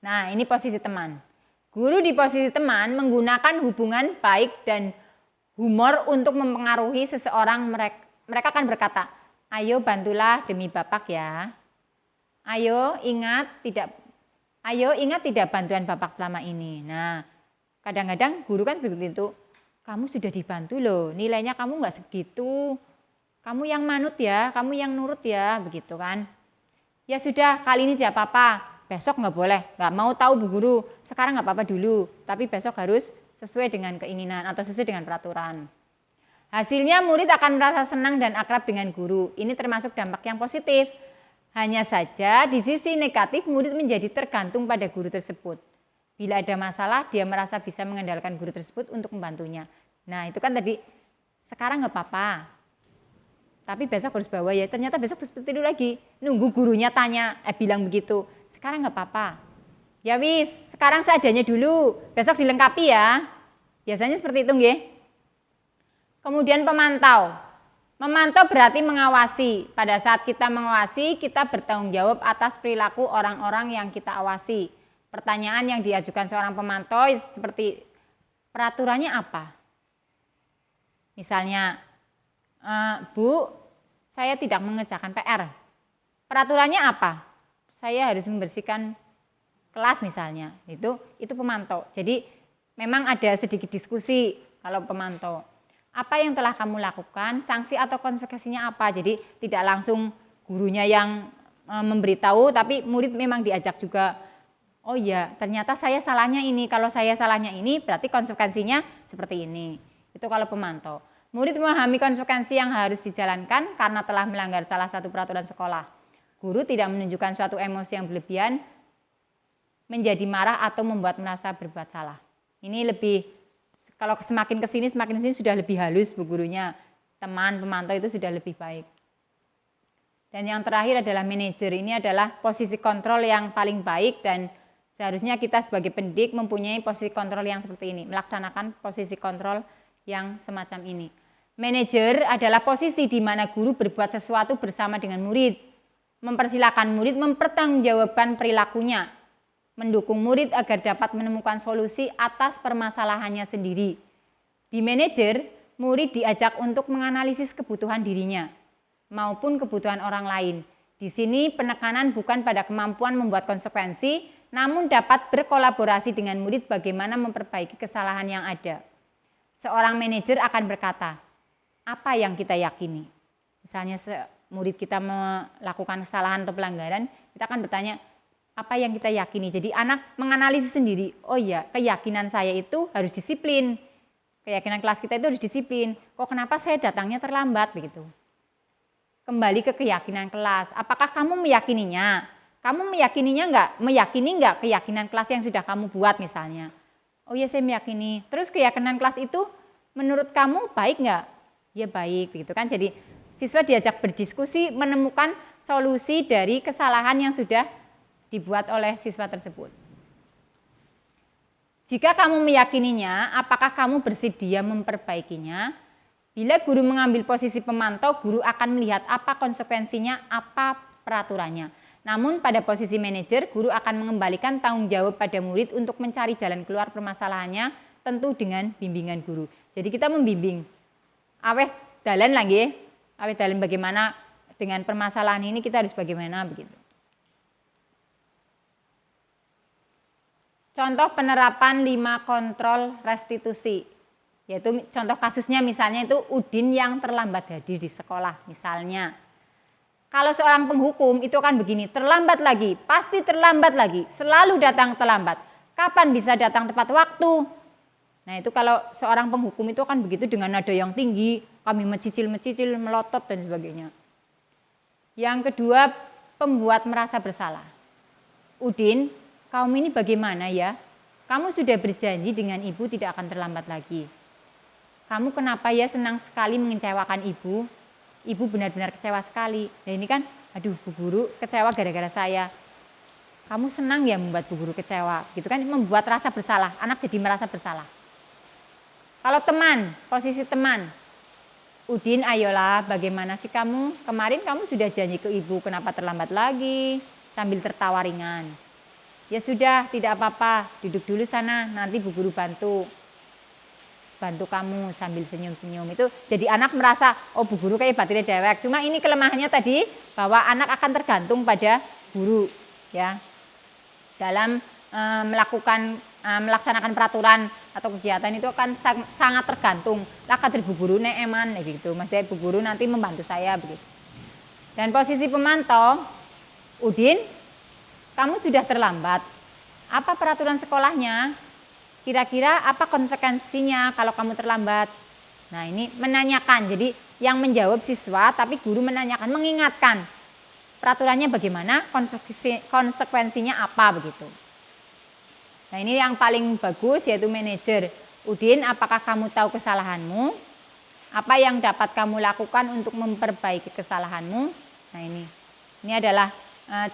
S1: Nah ini posisi teman. Guru di posisi teman menggunakan hubungan baik dan humor untuk mempengaruhi seseorang. Mereka akan berkata, ayo bantulah demi Bapak ya. Ayo ingat tidak bantuan Bapak selama ini. Nah kadang-kadang guru kan begitu, kamu sudah dibantu loh, nilainya kamu nggak segitu. Kamu yang manut ya, kamu yang nurut ya, begitu kan. Ya sudah, kali ini tidak apa-apa. Besok nggak boleh, nggak mau tahu Bu Guru, sekarang nggak apa-apa dulu, tapi besok harus sesuai dengan keinginan atau sesuai dengan peraturan. Hasilnya murid akan merasa senang dan akrab dengan guru, ini termasuk dampak yang positif. Hanya saja di sisi negatif murid menjadi tergantung pada guru tersebut. Bila ada masalah dia merasa bisa mengandalkan guru tersebut untuk membantunya. Nah itu kan tadi, sekarang nggak apa-apa, tapi besok harus bawa ya, ternyata besok harus tidur lagi, nunggu gurunya tanya, bilang begitu. Sekarang nggak apa-apa. Ya wis, sekarang seadanya dulu, besok dilengkapi ya. Biasanya seperti itu nggih. Kemudian pemantau. Memantau berarti mengawasi. Pada saat kita mengawasi, kita bertanggung jawab atas perilaku orang-orang yang kita awasi. Pertanyaan yang diajukan seorang pemantau seperti peraturannya apa? Misalnya, Bu, saya tidak mengerjakan PR. Peraturannya apa? Saya harus membersihkan kelas misalnya, itu pemantau. Jadi memang ada sedikit diskusi kalau pemantau. Apa yang telah kamu lakukan, sanksi atau konsekuensinya apa? Jadi tidak langsung gurunya yang memberitahu, tapi murid memang diajak juga. Oh iya, ternyata saya salahnya ini. Kalau saya salahnya ini, berarti konsekuensinya seperti ini. Itu kalau pemantau. Murid memahami konsekuensi yang harus dijalankan karena telah melanggar salah satu peraturan sekolah. Guru tidak menunjukkan suatu emosi yang berlebihan, menjadi marah atau membuat merasa berbuat salah. Ini lebih, kalau semakin ke sini sudah lebih halus bu gurunya. Teman, pemantau itu sudah lebih baik. Dan yang terakhir adalah manajer. Ini adalah posisi kontrol yang paling baik dan seharusnya kita sebagai pendidik mempunyai posisi kontrol yang seperti ini. Melaksanakan posisi kontrol yang semacam ini. Manajer adalah posisi di mana guru berbuat sesuatu bersama dengan murid. Mempersilahkan murid mempertanggungjawabkan perilakunya. Mendukung murid agar dapat menemukan solusi atas permasalahannya sendiri. Di manajer, murid diajak untuk menganalisis kebutuhan dirinya maupun kebutuhan orang lain. Di sini penekanan bukan pada kemampuan membuat konsekuensi, namun dapat berkolaborasi dengan murid bagaimana memperbaiki kesalahan yang ada. Seorang manajer akan berkata, apa yang kita yakini? Misalnya murid kita melakukan kesalahan atau pelanggaran, kita akan bertanya, apa yang kita yakini? Jadi anak menganalisis sendiri, oh iya keyakinan saya itu harus disiplin. Keyakinan kelas kita itu harus disiplin. Kok kenapa saya datangnya terlambat begitu? Kembali ke keyakinan kelas. Apakah kamu meyakininya? Kamu meyakininya enggak? Meyakini enggak keyakinan kelas yang sudah kamu buat misalnya? Oh iya saya meyakini. Terus keyakinan kelas itu menurut kamu baik enggak? Ya baik begitu kan. Jadi siswa diajak berdiskusi menemukan solusi dari kesalahan yang sudah dibuat oleh siswa tersebut. Jika kamu meyakininya, apakah kamu bersedia memperbaikinya? Bila guru mengambil posisi pemantau, guru akan melihat apa konsekuensinya, apa peraturannya. Namun pada posisi manajer, guru akan mengembalikan tanggung jawab pada murid untuk mencari jalan keluar permasalahannya, tentu dengan bimbingan guru. Jadi kita membimbing. Aweh dalan lagi, aweh dalan bagaimana dengan permasalahan ini kita harus bagaimana begitu. Contoh penerapan 5 kontrol restitusi, yaitu contoh kasusnya misalnya itu Udin yang terlambat hadir di sekolah misalnya. Kalau seorang penghukum itu kan begini, terlambat lagi, pasti terlambat lagi, selalu datang terlambat. Kapan bisa datang tepat waktu? Nah itu kalau seorang penghukum itu kan begitu dengan nada yang tinggi, kami mencicil, melotot dan sebagainya. Yang kedua, pembuat merasa bersalah. Udin, kamu ini bagaimana ya? Kamu sudah berjanji dengan ibu tidak akan terlambat lagi. Kamu kenapa ya senang sekali mengecewakan ibu? Ibu benar-benar kecewa sekali. Nah ini kan, aduh Bu Guru kecewa gara-gara saya. Kamu senang ya membuat Bu Guru kecewa. Gitu kan, membuat rasa bersalah. Anak jadi merasa bersalah. Kalau teman, posisi teman. Udin, ayolah bagaimana sih kamu? Kemarin kamu sudah janji ke ibu, kenapa terlambat lagi? Sambil tertawa ringan. Ya sudah, tidak apa-apa, duduk dulu sana, nanti Bu Guru bantu kamu sambil senyum-senyum. Itu jadi anak merasa, oh Bu Guru kayak batinnya dewek. Cuma ini kelemahannya tadi, bahwa anak akan tergantung pada guru. Ya, dalam melaksanakan peraturan atau kegiatan itu akan sangat tergantung. Lah kader Bu Guru nek eman, gitu. Maksudnya Bu Guru nanti membantu saya, begitu. Dan posisi pemantau, Udin, kamu sudah terlambat. Apa peraturan sekolahnya? Kira-kira apa konsekuensinya kalau kamu terlambat? Nah ini menanyakan. Jadi yang menjawab siswa tapi guru menanyakan, mengingatkan. Peraturannya bagaimana? Konsekuensinya apa begitu. Nah ini yang paling bagus yaitu manajer. Udin, apakah kamu tahu kesalahanmu? Apa yang dapat kamu lakukan untuk memperbaiki kesalahanmu? Nah ini adalah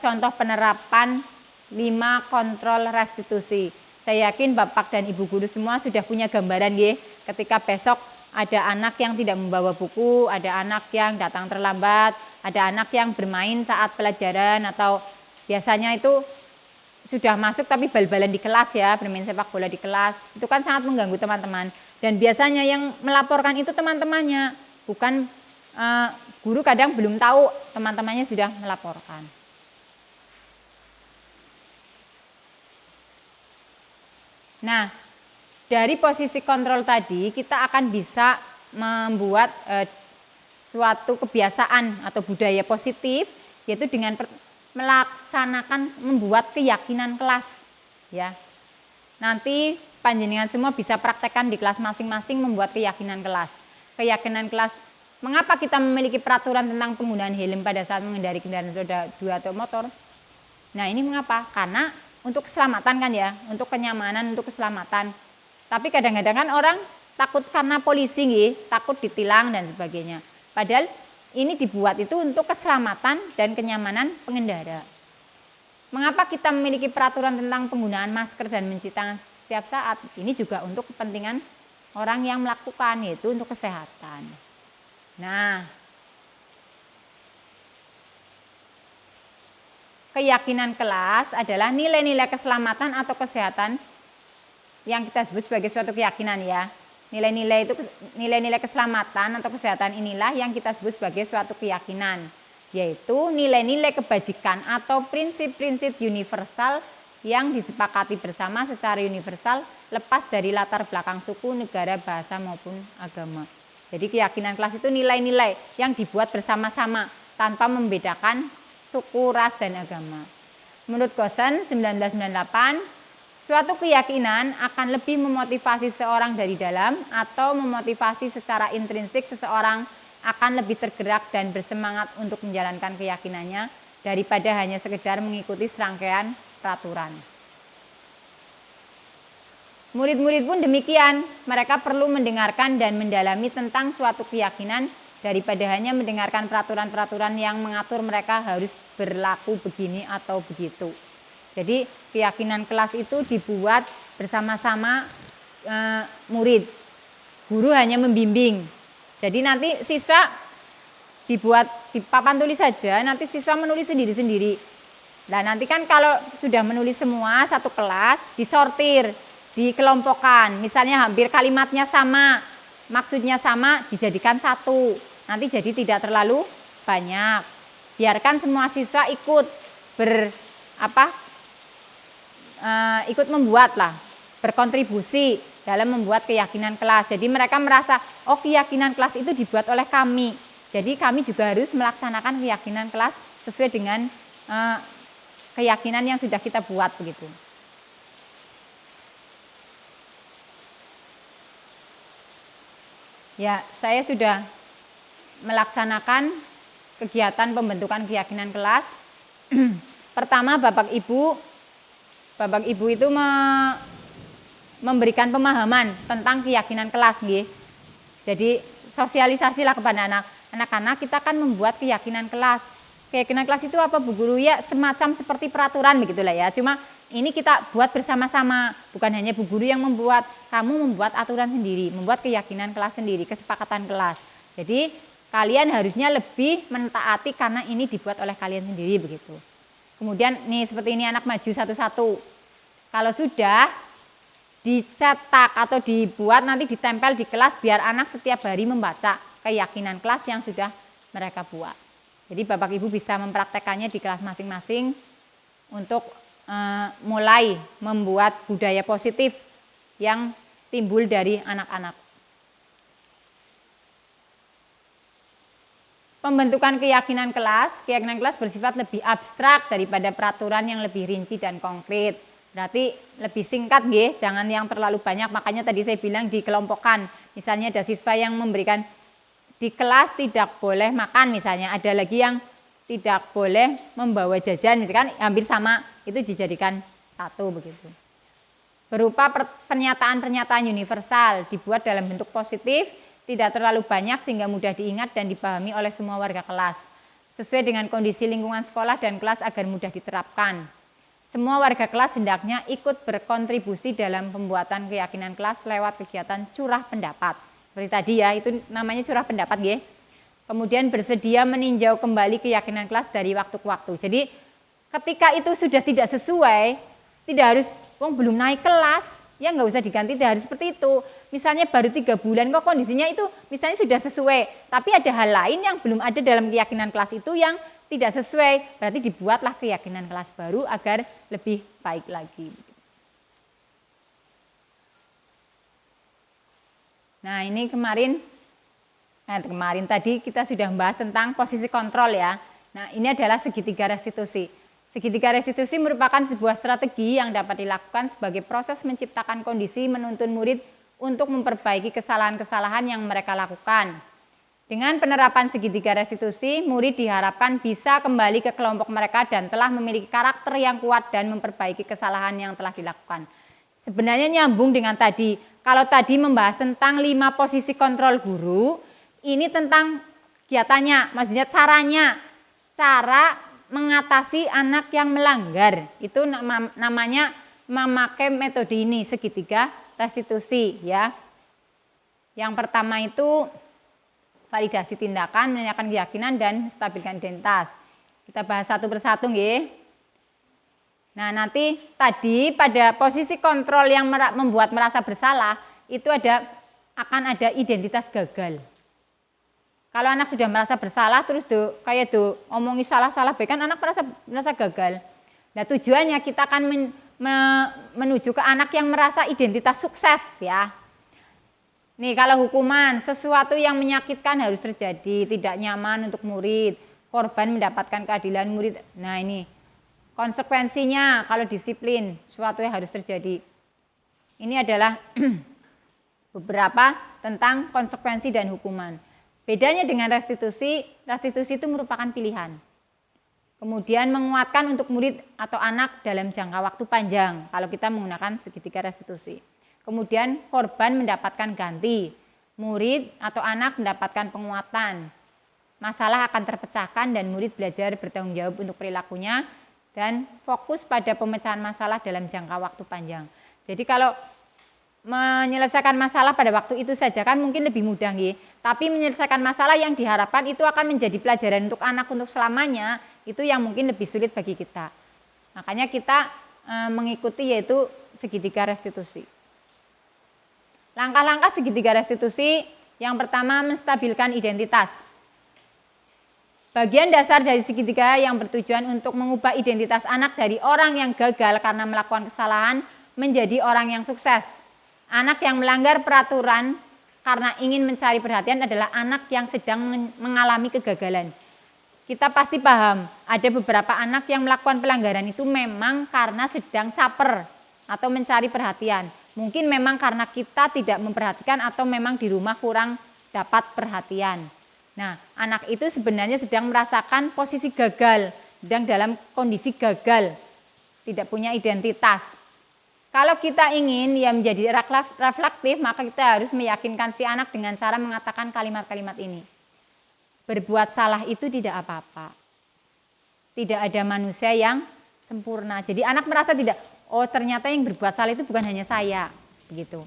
S1: contoh penerapan 5 kontrol restitusi. Saya yakin Bapak dan Ibu guru semua sudah punya gambaran ya, ketika besok ada anak yang tidak membawa buku, ada anak yang datang terlambat, ada anak yang bermain saat pelajaran atau biasanya itu sudah masuk tapi bal-balan di kelas ya, bermain sepak bola di kelas. Itu kan sangat mengganggu teman-teman. Dan biasanya yang melaporkan itu teman-temannya, bukan guru kadang belum tahu teman-temannya sudah melaporkan. Nah, dari posisi kontrol tadi kita akan bisa membuat suatu kebiasaan atau budaya positif, yaitu dengan melaksanakan membuat keyakinan kelas. Ya, nanti panjenengan semua bisa praktekkan di kelas masing-masing membuat keyakinan kelas. keyakinan kelas. Mengapa kita memiliki peraturan tentang penggunaan helm pada saat mengendarai kendaraan roda 2 atau motor? Nah, ini mengapa? Karena untuk keselamatan kan ya, untuk kenyamanan, untuk keselamatan. Tapi kadang-kadang kan orang takut karena polisi, takut ditilang dan sebagainya. Padahal ini dibuat itu untuk keselamatan dan kenyamanan pengendara. Mengapa kita memiliki peraturan tentang penggunaan masker dan mencuci tangan setiap saat? Ini juga untuk kepentingan orang yang melakukan, yaitu untuk kesehatan. Nah, keyakinan kelas adalah nilai-nilai keselamatan atau kesehatan yang kita sebut sebagai suatu keyakinan ya. Nilai-nilai keselamatan atau kesehatan inilah yang kita sebut sebagai suatu keyakinan, yaitu nilai-nilai kebajikan atau prinsip-prinsip universal yang disepakati bersama secara universal lepas dari latar belakang suku, negara, bahasa maupun agama. Jadi keyakinan kelas itu nilai-nilai yang dibuat bersama-sama tanpa membedakan suku, ras, dan agama. Menurut Goosen 1998, suatu keyakinan akan lebih memotivasi seorang dari dalam atau memotivasi secara intrinsik seseorang akan lebih tergerak dan bersemangat untuk menjalankan keyakinannya daripada hanya sekedar mengikuti serangkaian peraturan. Murid-murid pun demikian, mereka perlu mendengarkan dan mendalami tentang suatu keyakinan daripada hanya mendengarkan peraturan-peraturan yang mengatur mereka harus berlaku begini atau begitu. Jadi keyakinan kelas itu dibuat bersama-sama murid. Guru hanya membimbing. Jadi nanti siswa dibuat di papan tulis saja, nanti siswa menulis sendiri-sendiri. Nah nanti kan kalau sudah menulis semua satu kelas, disortir, dikelompokkan. Misalnya hampir kalimatnya sama, maksudnya sama, dijadikan satu. Nanti jadi tidak terlalu banyak. Biarkan semua siswa ikut ikut membuat lah, berkontribusi dalam membuat keyakinan kelas. Jadi mereka merasa, oh keyakinan kelas itu dibuat oleh kami. Jadi kami juga harus melaksanakan keyakinan kelas sesuai dengan keyakinan yang sudah kita buat begitu. Ya, saya sudah melaksanakan kegiatan pembentukan keyakinan kelas. Pertama, Bapak Ibu itu memberikan pemahaman tentang keyakinan kelas, nggih. Jadi sosialisasilah kepada anak-anak kita kan membuat keyakinan kelas. Keyakinan kelas itu apa, Bu Guru? Ya semacam seperti peraturan begitulah ya. Cuma ini kita buat bersama-sama, bukan hanya Bu Guru yang membuat, kamu membuat aturan sendiri, membuat keyakinan kelas sendiri, kesepakatan kelas. Jadi kalian harusnya lebih mentaati karena ini dibuat oleh kalian sendiri begitu. Kemudian nih seperti ini anak maju satu-satu. Kalau sudah dicetak atau dibuat nanti ditempel di kelas biar anak setiap hari membaca keyakinan kelas yang sudah mereka buat. Jadi Bapak Ibu bisa mempraktekannya di kelas masing-masing untuk mulai membuat budaya positif yang timbul dari anak-anak. Pembentukan keyakinan kelas bersifat lebih abstrak daripada peraturan yang lebih rinci dan konkret. Berarti lebih singkat nggih, jangan yang terlalu banyak. Makanya tadi saya bilang dikelompokkan. Misalnya ada siswa yang memberikan di kelas tidak boleh makan misalnya, ada lagi yang tidak boleh membawa jajan, misalkan hampir sama, itu dijadikan satu begitu. Berupa pernyataan-pernyataan universal, dibuat dalam bentuk positif, tidak terlalu banyak sehingga mudah diingat dan dipahami oleh semua warga kelas. Sesuai dengan kondisi lingkungan sekolah dan kelas agar mudah diterapkan. Semua warga kelas hendaknya ikut berkontribusi dalam pembuatan keyakinan kelas lewat kegiatan curah pendapat. Seperti tadi ya, itu namanya curah pendapat nggih. Kemudian bersedia meninjau kembali keyakinan kelas dari waktu ke waktu. Jadi ketika itu sudah tidak sesuai, tidak harus, belum naik kelas, ya nggak usah diganti, tidak harus seperti itu. Misalnya baru 3 bulan kok kondisinya itu misalnya sudah sesuai, tapi ada hal lain yang belum ada dalam keyakinan kelas itu yang tidak sesuai, berarti dibuatlah keyakinan kelas baru agar lebih baik lagi. Nah ini kemarin tadi kita sudah membahas tentang posisi kontrol ya. Nah ini adalah segitiga restitusi. Segitiga restitusi merupakan sebuah strategi yang dapat dilakukan sebagai proses menciptakan kondisi menuntun murid untuk memperbaiki kesalahan-kesalahan yang mereka lakukan. Dengan penerapan segitiga restitusi, murid diharapkan bisa kembali ke kelompok mereka dan telah memiliki karakter yang kuat dan memperbaiki kesalahan yang telah dilakukan. Sebenarnya nyambung dengan tadi. Kalau tadi membahas tentang 5 posisi kontrol guru, ini tentang kegiatannya, maksudnya caranya. Cara mengatasi anak yang melanggar. Itu namanya memakai metode ini, segitiga restitusi ya. Yang pertama itu validasi tindakan, menanyakan keyakinan dan stabilkan identitas. Kita bahas satu persatu nggih. Nah, nanti tadi pada posisi kontrol yang membuat merasa bersalah itu akan ada identitas gagal. Kalau anak sudah merasa bersalah terus kayak omongi salah-salah baik kan anak merasa gagal. Nah, tujuannya kita akan menuju ke anak yang merasa identitas sukses ya. Nih kalau hukuman, sesuatu yang menyakitkan harus terjadi, tidak nyaman untuk murid, korban mendapatkan keadilan murid. Nah ini konsekuensinya kalau disiplin, sesuatu yang harus terjadi. Ini adalah beberapa tentang konsekuensi dan hukuman. Bedanya dengan restitusi itu merupakan pilihan. Kemudian menguatkan untuk murid atau anak dalam jangka waktu panjang kalau kita menggunakan segitiga restitusi. Kemudian korban mendapatkan ganti, murid atau anak mendapatkan penguatan. Masalah akan terpecahkan dan murid belajar bertanggung jawab untuk perilakunya dan fokus pada pemecahan masalah dalam jangka waktu panjang. Jadi kalau menyelesaikan masalah pada waktu itu saja kan mungkin lebih mudah nggih. Tapi menyelesaikan masalah yang diharapkan itu akan menjadi pelajaran untuk anak untuk selamanya, itu yang mungkin lebih sulit bagi kita. Makanya kita mengikuti yaitu segitiga restitusi. Langkah-langkah segitiga restitusi, yang pertama menstabilkan identitas. Bagian dasar dari segitiga yang bertujuan untuk mengubah identitas anak dari orang yang gagal karena melakukan kesalahan menjadi orang yang sukses. Anak yang melanggar peraturan karena ingin mencari perhatian adalah anak yang sedang mengalami kegagalan. Kita pasti paham, ada beberapa anak yang melakukan pelanggaran itu memang karena sedang caper atau mencari perhatian. Mungkin memang karena kita tidak memperhatikan atau memang di rumah kurang dapat perhatian. Nah, anak itu sebenarnya sedang merasakan posisi gagal, sedang dalam kondisi gagal, tidak punya identitas. Kalau kita ingin ya menjadi reflektif, maka kita harus meyakinkan si anak dengan cara mengatakan kalimat-kalimat ini. Berbuat salah itu tidak apa-apa. Tidak ada manusia yang sempurna. Jadi anak merasa tidak, oh ternyata yang berbuat salah itu bukan hanya saya, begitu.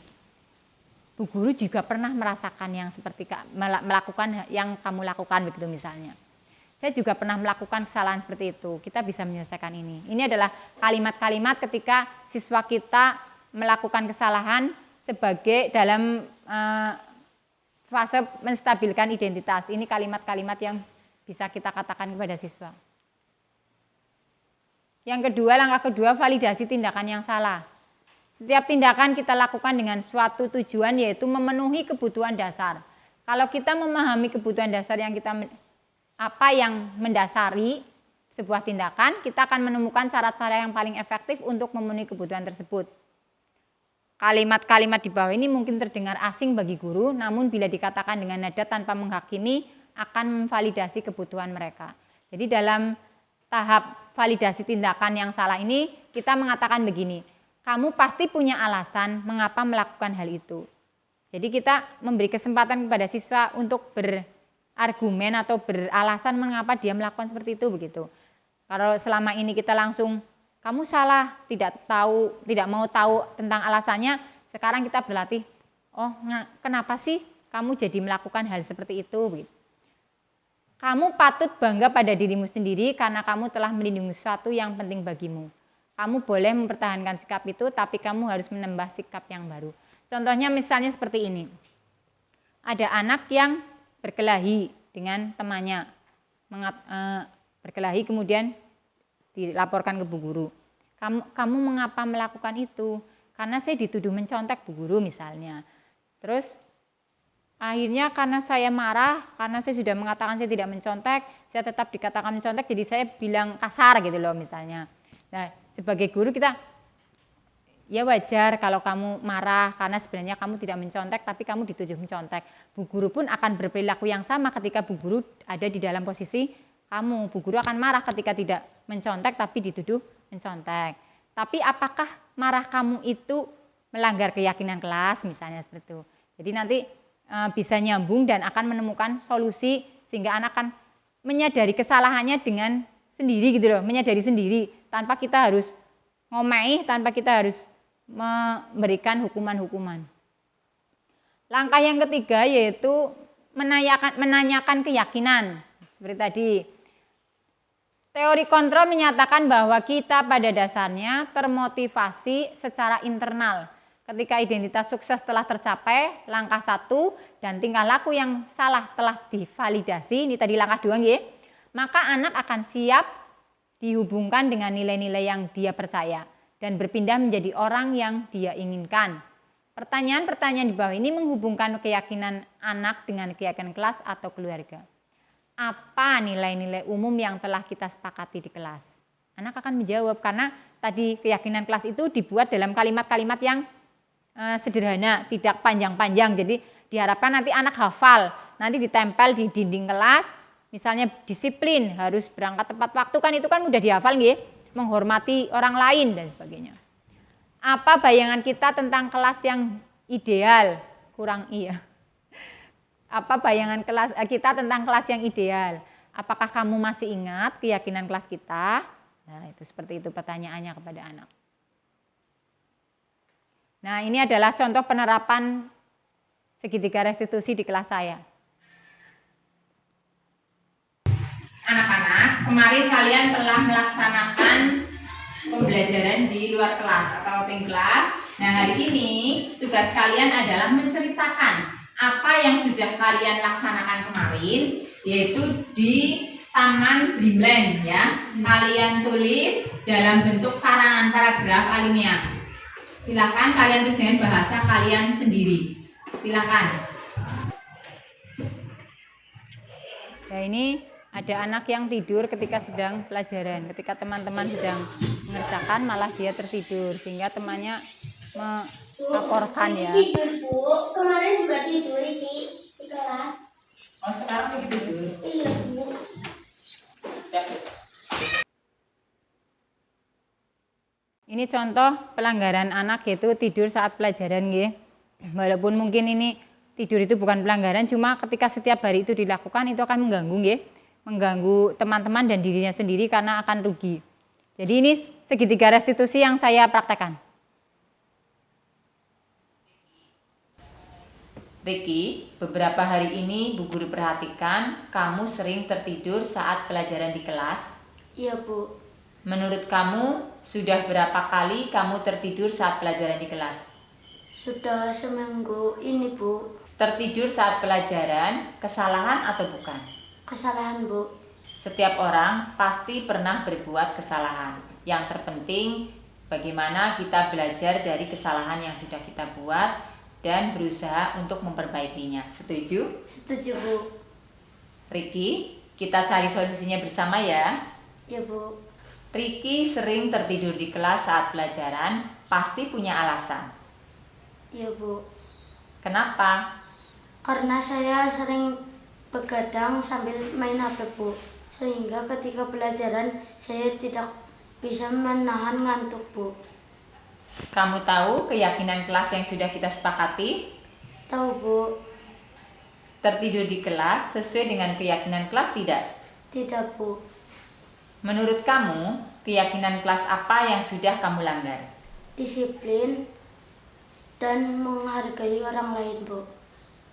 S1: Bu guru juga pernah merasakan yang seperti melakukan yang kamu lakukan begitu misalnya. Saya juga pernah melakukan kesalahan seperti itu. Kita bisa menyelesaikan ini. Ini adalah kalimat-kalimat ketika siswa kita melakukan kesalahan sebagai dalam fase menstabilkan identitas. Ini kalimat-kalimat yang bisa kita katakan kepada siswa. Yang kedua, langkah kedua, validasi tindakan yang salah. Setiap tindakan kita lakukan dengan suatu tujuan yaitu memenuhi kebutuhan dasar. Kalau kita memahami kebutuhan dasar yang apa yang mendasari sebuah tindakan, kita akan menemukan cara-cara yang paling efektif untuk memenuhi kebutuhan tersebut. Kalimat-kalimat di bawah ini mungkin terdengar asing bagi guru, namun bila dikatakan dengan nada tanpa menghakimi akan memvalidasi kebutuhan mereka. Jadi dalam tahap validasi tindakan yang salah ini kita mengatakan begini, kamu pasti punya alasan mengapa melakukan hal itu. Jadi kita memberi kesempatan kepada siswa untuk berargumen atau beralasan mengapa dia melakukan seperti itu begitu. Kalau selama ini kita langsung kamu salah, tidak mau tahu tentang alasannya, sekarang kita berlatih, oh kenapa sih kamu jadi melakukan hal seperti itu begitu. Kamu patut bangga pada dirimu sendiri karena kamu telah melindungi sesuatu yang penting bagimu. Kamu boleh mempertahankan sikap itu, tapi kamu harus menambah sikap yang baru. Contohnya misalnya seperti ini. Ada anak yang berkelahi dengan temannya. Berkelahi kemudian dilaporkan ke Bu Guru. Kamu mengapa melakukan itu? Karena saya dituduh mencontek Bu Guru misalnya. Terus akhirnya karena saya marah, karena saya sudah mengatakan saya tidak mencontek, saya tetap dikatakan mencontek, jadi saya bilang kasar gitu loh misalnya. Nah, sebagai guru kita, Ya wajar kalau kamu marah karena sebenarnya kamu tidak mencontek tapi kamu dituduh mencontek. Bu guru pun akan berperilaku yang sama ketika bu guru ada di dalam posisi kamu. Bu guru akan marah ketika tidak mencontek tapi dituduh mencontek. Tapi apakah marah kamu itu melanggar keyakinan kelas misalnya seperti itu. Jadi nanti bisa nyambung dan akan menemukan solusi sehingga anak akan menyadari kesalahannya dengan sendiri gitu loh, menyadari sendiri tanpa kita harus ngomei, tanpa kita harus memberikan hukuman-hukuman. Langkah yang ketiga yaitu menanyakan keyakinan. Seperti tadi, teori kontrol menyatakan bahwa kita pada dasarnya termotivasi secara internal. Ketika identitas sukses telah tercapai, langkah 1 dan tingkah laku yang salah telah divalidasi, ini tadi langkah 2 ya, maka anak akan siap dihubungkan dengan nilai-nilai yang dia percaya dan berpindah menjadi orang yang dia inginkan. Pertanyaan-pertanyaan di bawah ini menghubungkan keyakinan anak dengan keyakinan kelas atau keluarga. Apa nilai-nilai umum yang telah kita sepakati di kelas? Anak akan menjawab karena tadi keyakinan kelas itu dibuat dalam kalimat-kalimat yang sederhana, tidak panjang-panjang. Jadi diharapkan nanti anak hafal, nanti ditempel di dinding kelas, misalnya disiplin, harus berangkat tepat waktu, kan itu kan mudah dihafal nggih, menghormati orang lain dan sebagainya. Apa bayangan kita tentang kelas yang ideal? Kurang iya. Apa bayangan kita tentang kelas yang ideal? Apakah kamu masih ingat keyakinan kelas kita? Nah, itu seperti itu pertanyaannya kepada anak. Nah, ini adalah contoh penerapan segitiga restitusi di kelas saya. Anak-anak, kemarin kalian telah melaksanakan pembelajaran di luar kelas atau open class. Nah, hari ini tugas kalian adalah menceritakan apa yang sudah kalian laksanakan kemarin, yaitu di Taman Dreamland ya. Kalian tulis dalam bentuk karangan paragraf alinea. Silakan kalian tulis dengan bahasa kalian sendiri. Silakan. Ya, ini ada anak yang tidur ketika sedang pelajaran. Ketika teman-teman sedang mengerjakan malah dia tertidur sehingga temannya melaporkan ya.
S4: Tidur Bu, kemarin juga tidur di kelas.
S1: Oh, sekarang lagi tidur.
S4: Iya Bu.
S1: Ini contoh pelanggaran anak yaitu tidur saat pelajaran nggih. Walaupun mungkin ini tidur itu bukan pelanggaran, cuma ketika setiap hari itu dilakukan itu akan mengganggu nggih. Mengganggu teman-teman dan dirinya sendiri karena akan rugi. Jadi ini segitiga restitusi yang saya praktekkan. Ricky, beberapa hari ini Bu Guru perhatikan kamu sering tertidur saat pelajaran di kelas.
S4: Iya Bu.
S1: Menurut kamu, sudah berapa kali kamu tertidur saat pelajaran di kelas?
S4: Sudah seminggu ini Bu.
S1: Tertidur saat pelajaran, kesalahan atau bukan?
S4: Kesalahan Bu.
S1: Setiap orang pasti pernah berbuat kesalahan. Yang terpenting, bagaimana kita belajar dari kesalahan yang sudah kita buat dan berusaha untuk memperbaikinya. Setuju?
S4: Setuju Bu.
S1: Ricky, kita cari solusinya bersama ya.
S4: Ya Bu.
S1: Ricky sering tertidur di kelas saat pelajaran, pasti punya alasan.
S4: Ya Bu.
S1: Kenapa?
S4: Karena saya sering begadang sambil main HP Bu. Sehingga ketika pelajaran saya tidak bisa menahan ngantuk Bu.
S1: Kamu tahu keyakinan kelas yang sudah kita sepakati?
S4: Tahu Bu.
S1: Tertidur di kelas sesuai dengan keyakinan kelas tidak?
S4: Tidak Bu.
S1: Menurut kamu, keyakinan kelas apa yang sudah kamu langgar?
S4: Disiplin dan menghargai orang lain Bu.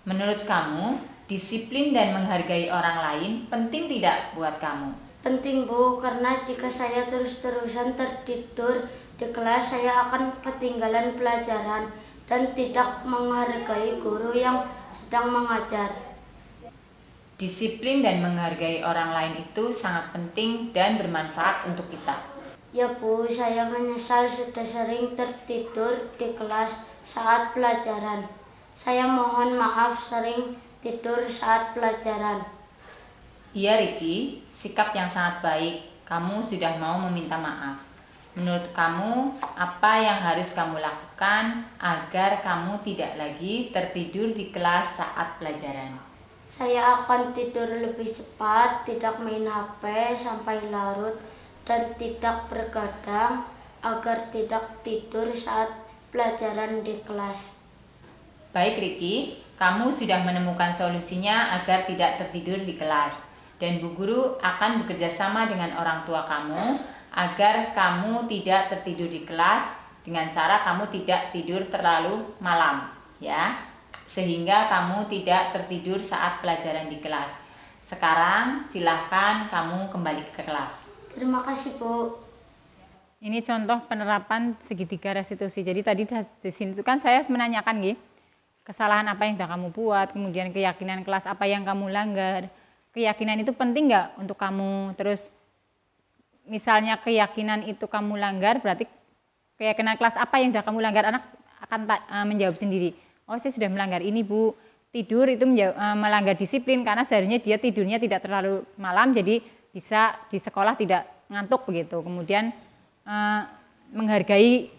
S1: Menurut kamu, disiplin dan menghargai orang lain penting tidak buat kamu?
S4: Penting Bu, karena jika saya terus-terusan tertidur di kelas, saya akan ketinggalan pelajaran dan tidak menghargai guru yang sedang mengajar.
S1: Disiplin dan menghargai orang lain itu sangat penting dan bermanfaat untuk kita.
S4: Ya Bu, saya menyesal sudah sering tertidur di kelas saat pelajaran. Saya mohon maaf sering tidur saat pelajaran.
S1: Iya Ricky, sikap yang sangat baik. Kamu sudah mau meminta maaf. Menurut kamu, apa yang harus kamu lakukan agar kamu tidak lagi tertidur di kelas saat pelajaran?
S4: Saya akan tidur lebih cepat, tidak main HP sampai larut, dan tidak bergadang agar tidak tidur saat pelajaran di kelas.
S1: Baik Riki, kamu sudah menemukan solusinya agar tidak tertidur di kelas. Dan Bu Guru akan bekerja sama dengan orang tua kamu agar kamu tidak tertidur di kelas dengan cara kamu tidak tidur terlalu malam, ya. Sehingga kamu tidak tertidur saat pelajaran di kelas. Sekarang silahkan kamu kembali ke kelas.
S4: Terima kasih, Bu.
S1: Ini contoh penerapan segitiga restitusi. Jadi tadi di sini itu kan saya menanyakan nggih, kesalahan apa yang sudah kamu buat, kemudian keyakinan kelas apa yang kamu langgar. Keyakinan itu penting nggak untuk kamu? Terus misalnya keyakinan itu kamu langgar, berarti keyakinan kelas apa yang sudah kamu langgar? Anak akan menjawab sendiri. Oh, saya sudah melanggar ini, Bu. Tidur itu melanggar disiplin karena seharusnya dia tidurnya tidak terlalu malam, jadi bisa di sekolah tidak ngantuk begitu. Kemudian menghargai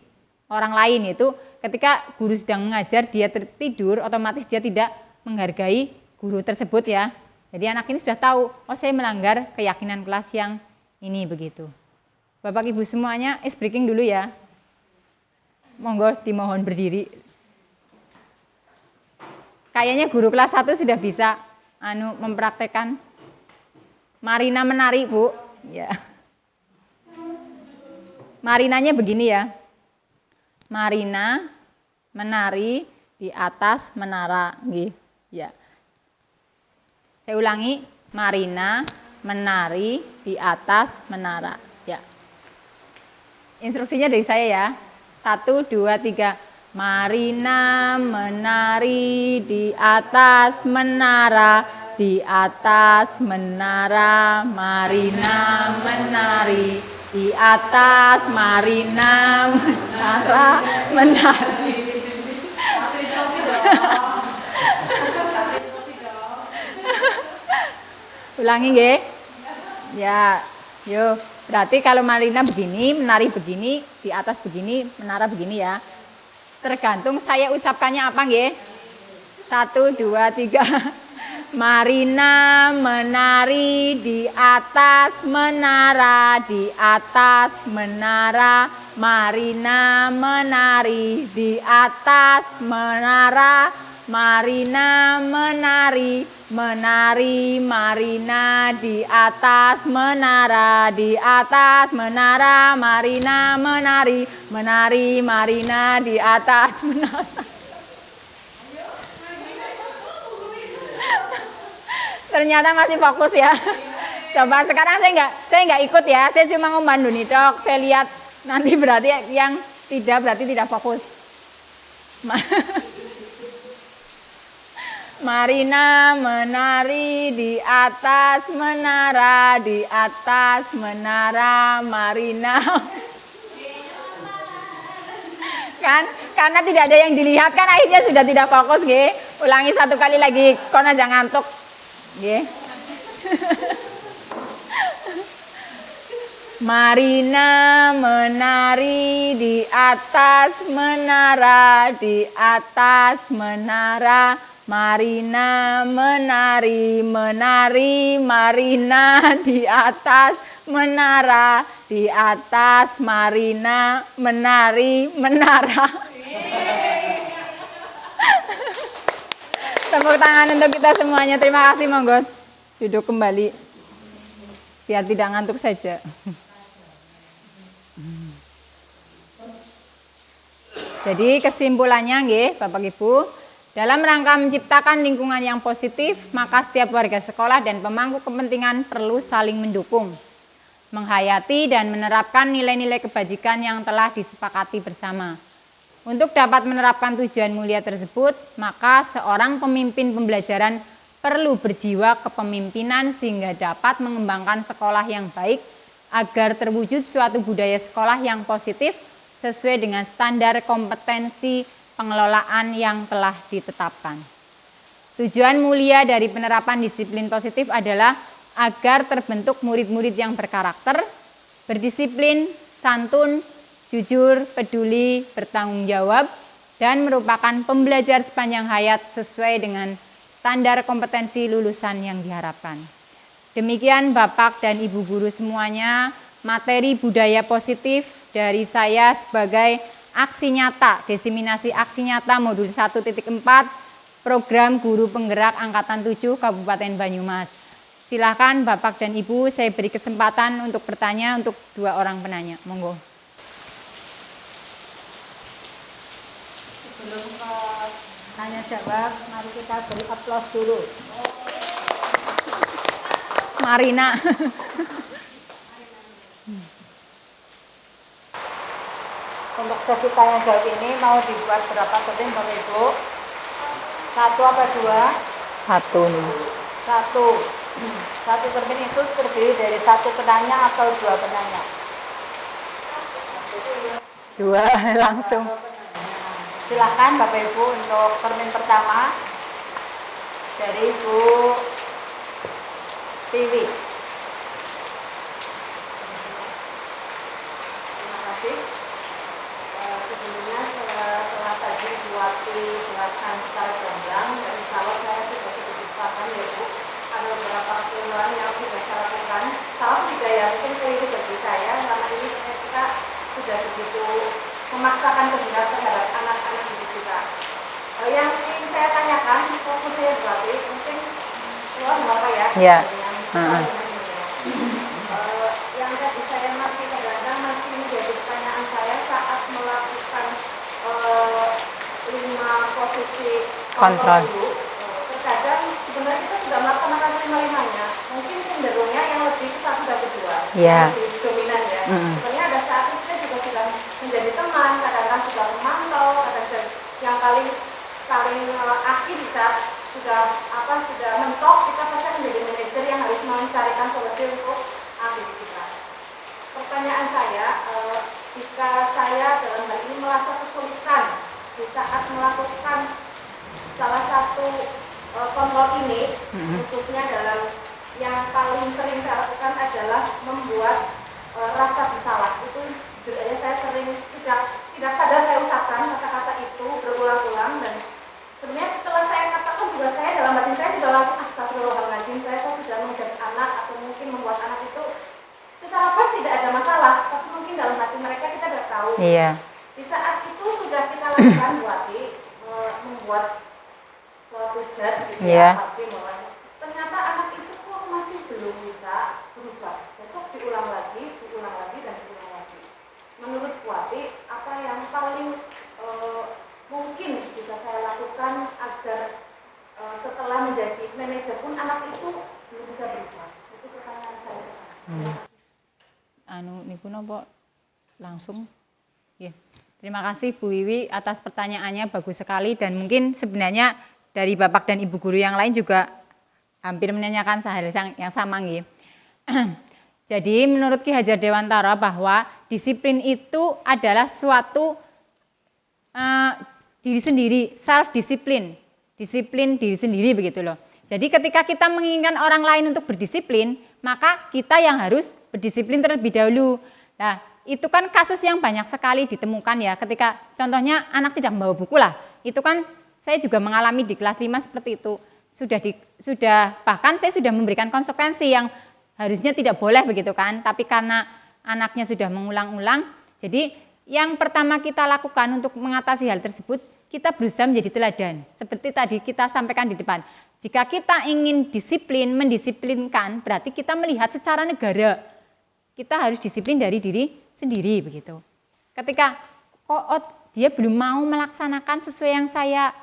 S1: orang lain, itu ketika guru sedang mengajar dia tertidur, otomatis dia tidak menghargai guru tersebut ya. Jadi anak ini sudah tahu, oh saya melanggar keyakinan kelas yang ini begitu. Bapak Ibu semuanya, breaking dulu ya. Monggo dimohon berdiri. Kayaknya guru kelas 1 sudah bisa mempraktekkan. Marina menari, Bu. Ya. Marinanya begini ya. Marina menari di atas menara, nggih. Ya. Saya ulangi, Marina menari di atas menara. Ya. Instruksinya dari saya ya. 1, 2, 3. Marina menari di atas menara, di atas menara. Marina menari di atas Marina menara, menari. Ulangi nggih. Ya, yuk. Berarti kalau Marina begini, menari begini, di atas begini, menara begini ya. Tergantung saya ucapkannya apa nggih. 1, 2, 3. Marina menari di atas menara, di atas menara. Marina menari di atas menara. Marina menari, menari Marina di atas menara, di atas menara. Marina menari, menari Marina di atas menara. Ternyata masih fokus ya. Coba sekarang saya nggak ikut ya, saya cuma memandu nih dok. Saya lihat nanti berarti yang tidak berarti tidak fokus. Marina menari di atas menara, di atas menara. Marina. Kan karena tidak ada yang dilihat kan akhirnya sudah tidak fokus nggih. Ulangi 1 kali lagi, kono jangan ngantuk nggih. Marina menari di atas menara, di atas menara. Marina menari, menari Marina di atas menara, di atas Marina menari menara. Tepuk tangan untuk kita semuanya. Terima kasih, monggo duduk kembali biar tidak ngantuk saja. Jadi kesimpulannya nggih Bapak Ibu, dalam rangka menciptakan lingkungan yang positif, maka setiap warga sekolah dan pemangku kepentingan perlu saling mendukung, menghayati dan menerapkan nilai-nilai kebajikan yang telah disepakati bersama. Untuk dapat menerapkan tujuan mulia tersebut, maka seorang pemimpin pembelajaran perlu berjiwa kepemimpinan sehingga dapat mengembangkan sekolah yang baik agar terwujud suatu budaya sekolah yang positif sesuai dengan standar kompetensi pengelolaan yang telah ditetapkan. Tujuan mulia dari penerapan disiplin positif adalah agar terbentuk murid-murid yang berkarakter, berdisiplin, santun, jujur, peduli, bertanggung jawab, dan merupakan pembelajar sepanjang hayat sesuai dengan standar kompetensi lulusan yang diharapkan. Demikian Bapak dan Ibu guru semuanya, materi budaya positif dari saya sebagai aksi nyata, diseminasi aksi nyata modul 1.4 program guru penggerak angkatan 7 Kabupaten Banyumas. Silakan Bapak dan Ibu, saya beri kesempatan untuk bertanya untuk 2 orang penanya. Monggo. Sebelum ke tanya jawab, mari kita beri aplaus dulu. Marina. Untuk sesi tanya jawab ini mau dibuat berapa cermin Bapak Ibu? 1 apa 2? 1 nih. 1 cermin itu terdiri dari 1 penanya atau 2 penanya? 2 langsung. Silakan Bapak Ibu untuk cermin pertama dari Ibu Tiwi. Terima kasih. Sebelumnya setelah tadi Bu Wati jelaskan secara gamblang, dan insya Allah saya sudah sedikit paham ya Bu, ada beberapa keluhan yang sudah saya lakukan. Salah tidak ya, mungkin keliru bagi saya, selama ini kita sudah begitu memaksakan kehendak terhadap anak-anak didik kita. Yang ingin saya tanyakan, fokus saya Bu Wati, mungkin keluar apa ya?
S5: Iya.
S2: Yang tadi saya masih kadang-kadang masih menjadi pertanyaan saya saat melakukan 5 posisi kontrol dulu. Terkadang sebenarnya kita sudah melaksanakan 5-5-nya, mungkin cenderungnya yang lebih ke 1 dan 2, lebih dominan ya. Sebenarnya ada saat itu kita juga sudah menjadi teman, kadang-kadang sudah memantau, kadang-kadang yang paling akhir bisa sudah mentok, kita pasti menjadi manajer yang harus mencarikan solusi untuk akhir kita. Pertanyaan saya, jika saya dalam hal ini merasa kesulitan di saat melakukan salah satu kontrol ini, khususnya dalam yang paling sering saya lakukan adalah membuat rasa bersalah. Itu jujur aja saya sering tidak sadar saya ucapkan kata-kata itu berulang-ulang, dan sebenarnya setelah saya katakan juga saya dalam hati saya sudah langsung astagfirullahaladzim, saya kok sudah menjadi anak atau mungkin membuat anak itu secara pas tidak ada masalah, tapi mungkin dalam hati mereka kita tidak tahu.
S5: Iya.
S2: Di saat itu sudah kita lakukan buati membuat suatu jad gitu ya, tapi ternyata anak itu kok masih belum bisa berubah. Besok diulang lagi dan diulang lagi. Menurut Buati, apa yang paling mungkin bisa saya lakukan agar setelah menjadi manajer pun anak itu belum bisa berubah? Itu pertanyaan saya.
S1: Niku nopo langsung. Ya. Terima kasih Bu Wiwi atas pertanyaannya, bagus sekali, dan mungkin sebenarnya dari Bapak dan Ibu guru yang lain juga hampir menanyakan hal yang sama nggih. Jadi menurut Ki Hajar Dewantara bahwa disiplin itu adalah suatu diri sendiri, self disiplin diri sendiri begitu loh. Jadi ketika kita menginginkan orang lain untuk berdisiplin, maka kita yang harus berdisiplin terlebih dahulu. Nah, itu kan kasus yang banyak sekali ditemukan ya, ketika contohnya anak tidak membawa buku lah, itu kan saya juga mengalami di kelas 5 seperti itu. Bahkan saya sudah memberikan konsekuensi yang harusnya tidak boleh begitu kan, tapi karena anaknya sudah mengulang-ulang, jadi yang pertama kita lakukan untuk mengatasi hal tersebut, kita berusaha menjadi teladan. Seperti tadi kita sampaikan di depan, jika kita ingin mendisiplinkan, berarti kita melihat secara negara. Kita harus disiplin dari diri sendiri begitu. Ketika dia belum mau melaksanakan sesuai yang saya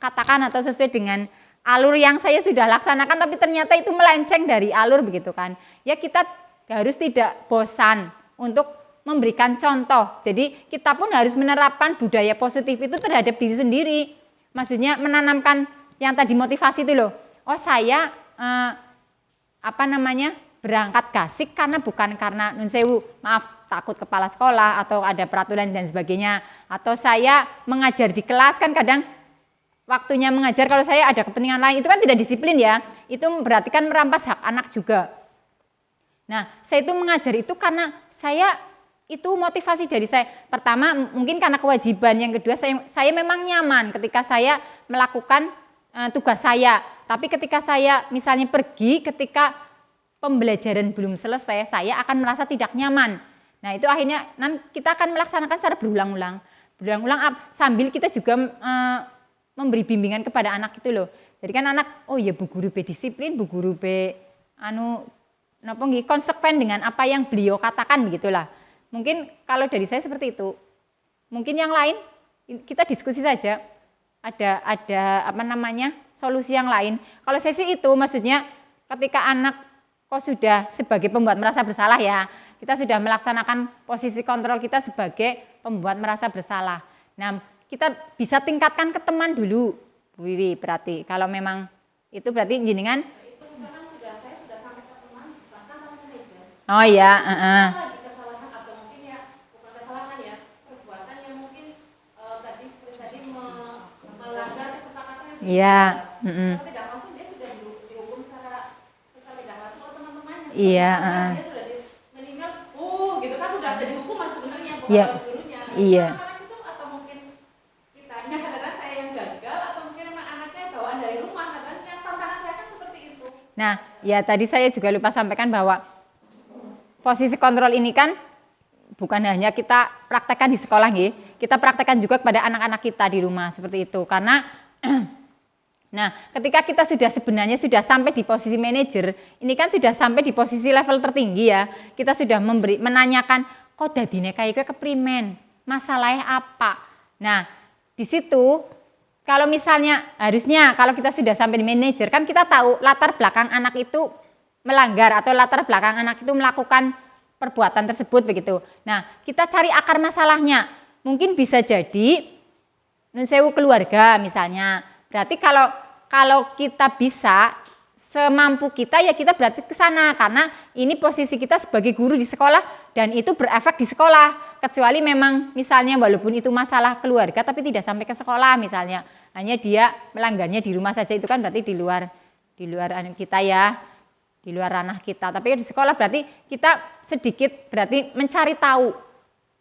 S1: katakan atau sesuai dengan alur yang saya sudah laksanakan, tapi ternyata itu melenceng dari alur begitu kan. Ya kita harus tidak bosan untuk memberikan contoh. Jadi kita pun harus menerapkan budaya positif itu terhadap diri sendiri. Maksudnya menanamkan yang tadi motivasi itu loh. Saya berangkat gasik karena bukan karena nun sewu, maaf, takut kepala sekolah atau ada peraturan dan sebagainya, atau saya mengajar di kelas kan kadang waktunya mengajar kalau saya ada kepentingan lain, itu kan tidak disiplin ya, itu berarti kan merampas hak anak juga. Nah, saya itu mengajar itu karena saya itu motivasi dari saya. Pertama mungkin karena kewajiban, yang kedua saya memang nyaman ketika saya melakukan tugas saya. Tapi ketika saya misalnya pergi ketika pembelajaran belum selesai, saya akan merasa tidak nyaman. Nah itu akhirnya kita akan melaksanakan secara berulang-ulang sambil kita juga memberi bimbingan kepada anak itu loh. Jadi kan anak, oh ya Bu Guru B disiplin, Bu Guru B konsekuen dengan apa yang beliau katakan begitulah. Mungkin kalau dari saya seperti itu. Mungkin yang lain kita diskusi saja. Ada solusi yang lain. Kalau saya sih itu maksudnya ketika anak kok sudah sebagai pembuat merasa bersalah ya, kita sudah melaksanakan posisi kontrol kita sebagai pembuat merasa bersalah. Nah, kita bisa tingkatkan ke teman dulu, Bu Wiwi, berarti kalau memang itu berarti jenengan.
S2: Itu misalkan saya sudah sampai ke teman, bahkan sama manajer.
S1: Oh iya,
S2: Lagi kesalahan atau mungkin ya bukan kesalahan ya, perbuatan yang mungkin tadi seperti tadi melanggar kesepakatan yang sudah.
S1: Iya.
S2: Kalau tidak masuk dia sudah dihukum secara tidak masuk oleh teman-temannya.
S1: Iya.
S2: Dia sudah meninggal, gitu kan sudah dihukum sebenarnya bukan
S1: Iya.
S2: oleh gurunya.
S1: Iya.
S2: Karena itu atau mungkin kitanya kadang-kadang saya yang gagal atau mungkin memang anaknya bawaan dari rumah, kadang yang tantangan saya kan seperti itu.
S1: Nah, ya tadi saya juga lupa sampaikan bahwa posisi kontrol ini kan bukan hanya kita praktekkan di sekolah, kita praktekkan juga kepada anak-anak kita di rumah seperti itu. Karena nah, ketika kita sebenarnya sudah sampai di posisi manajer, ini kan sudah sampai di posisi level tertinggi ya. Kita sudah menanyakan, kok dadine kayak keprimen, masalahnya apa. Nah, di situ kalau misalnya harusnya kalau kita sudah sampai di manajer, kan kita tahu latar belakang anak itu melanggar atau latar belakang anak itu melakukan perbuatan tersebut begitu. Nah, kita cari akar masalahnya. Mungkin bisa jadi nun sewu keluarga misalnya. Berarti kalau kita bisa semampu kita ya kita berarti ke sana karena ini posisi kita sebagai guru di sekolah dan itu berefek di sekolah. Kecuali memang misalnya walaupun itu masalah keluarga tapi tidak sampai ke sekolah misalnya. Hanya dia melanggarnya di rumah saja, itu kan berarti di luar kita ya. Di luar ranah kita, tapi di sekolah berarti kita sedikit berarti mencari tahu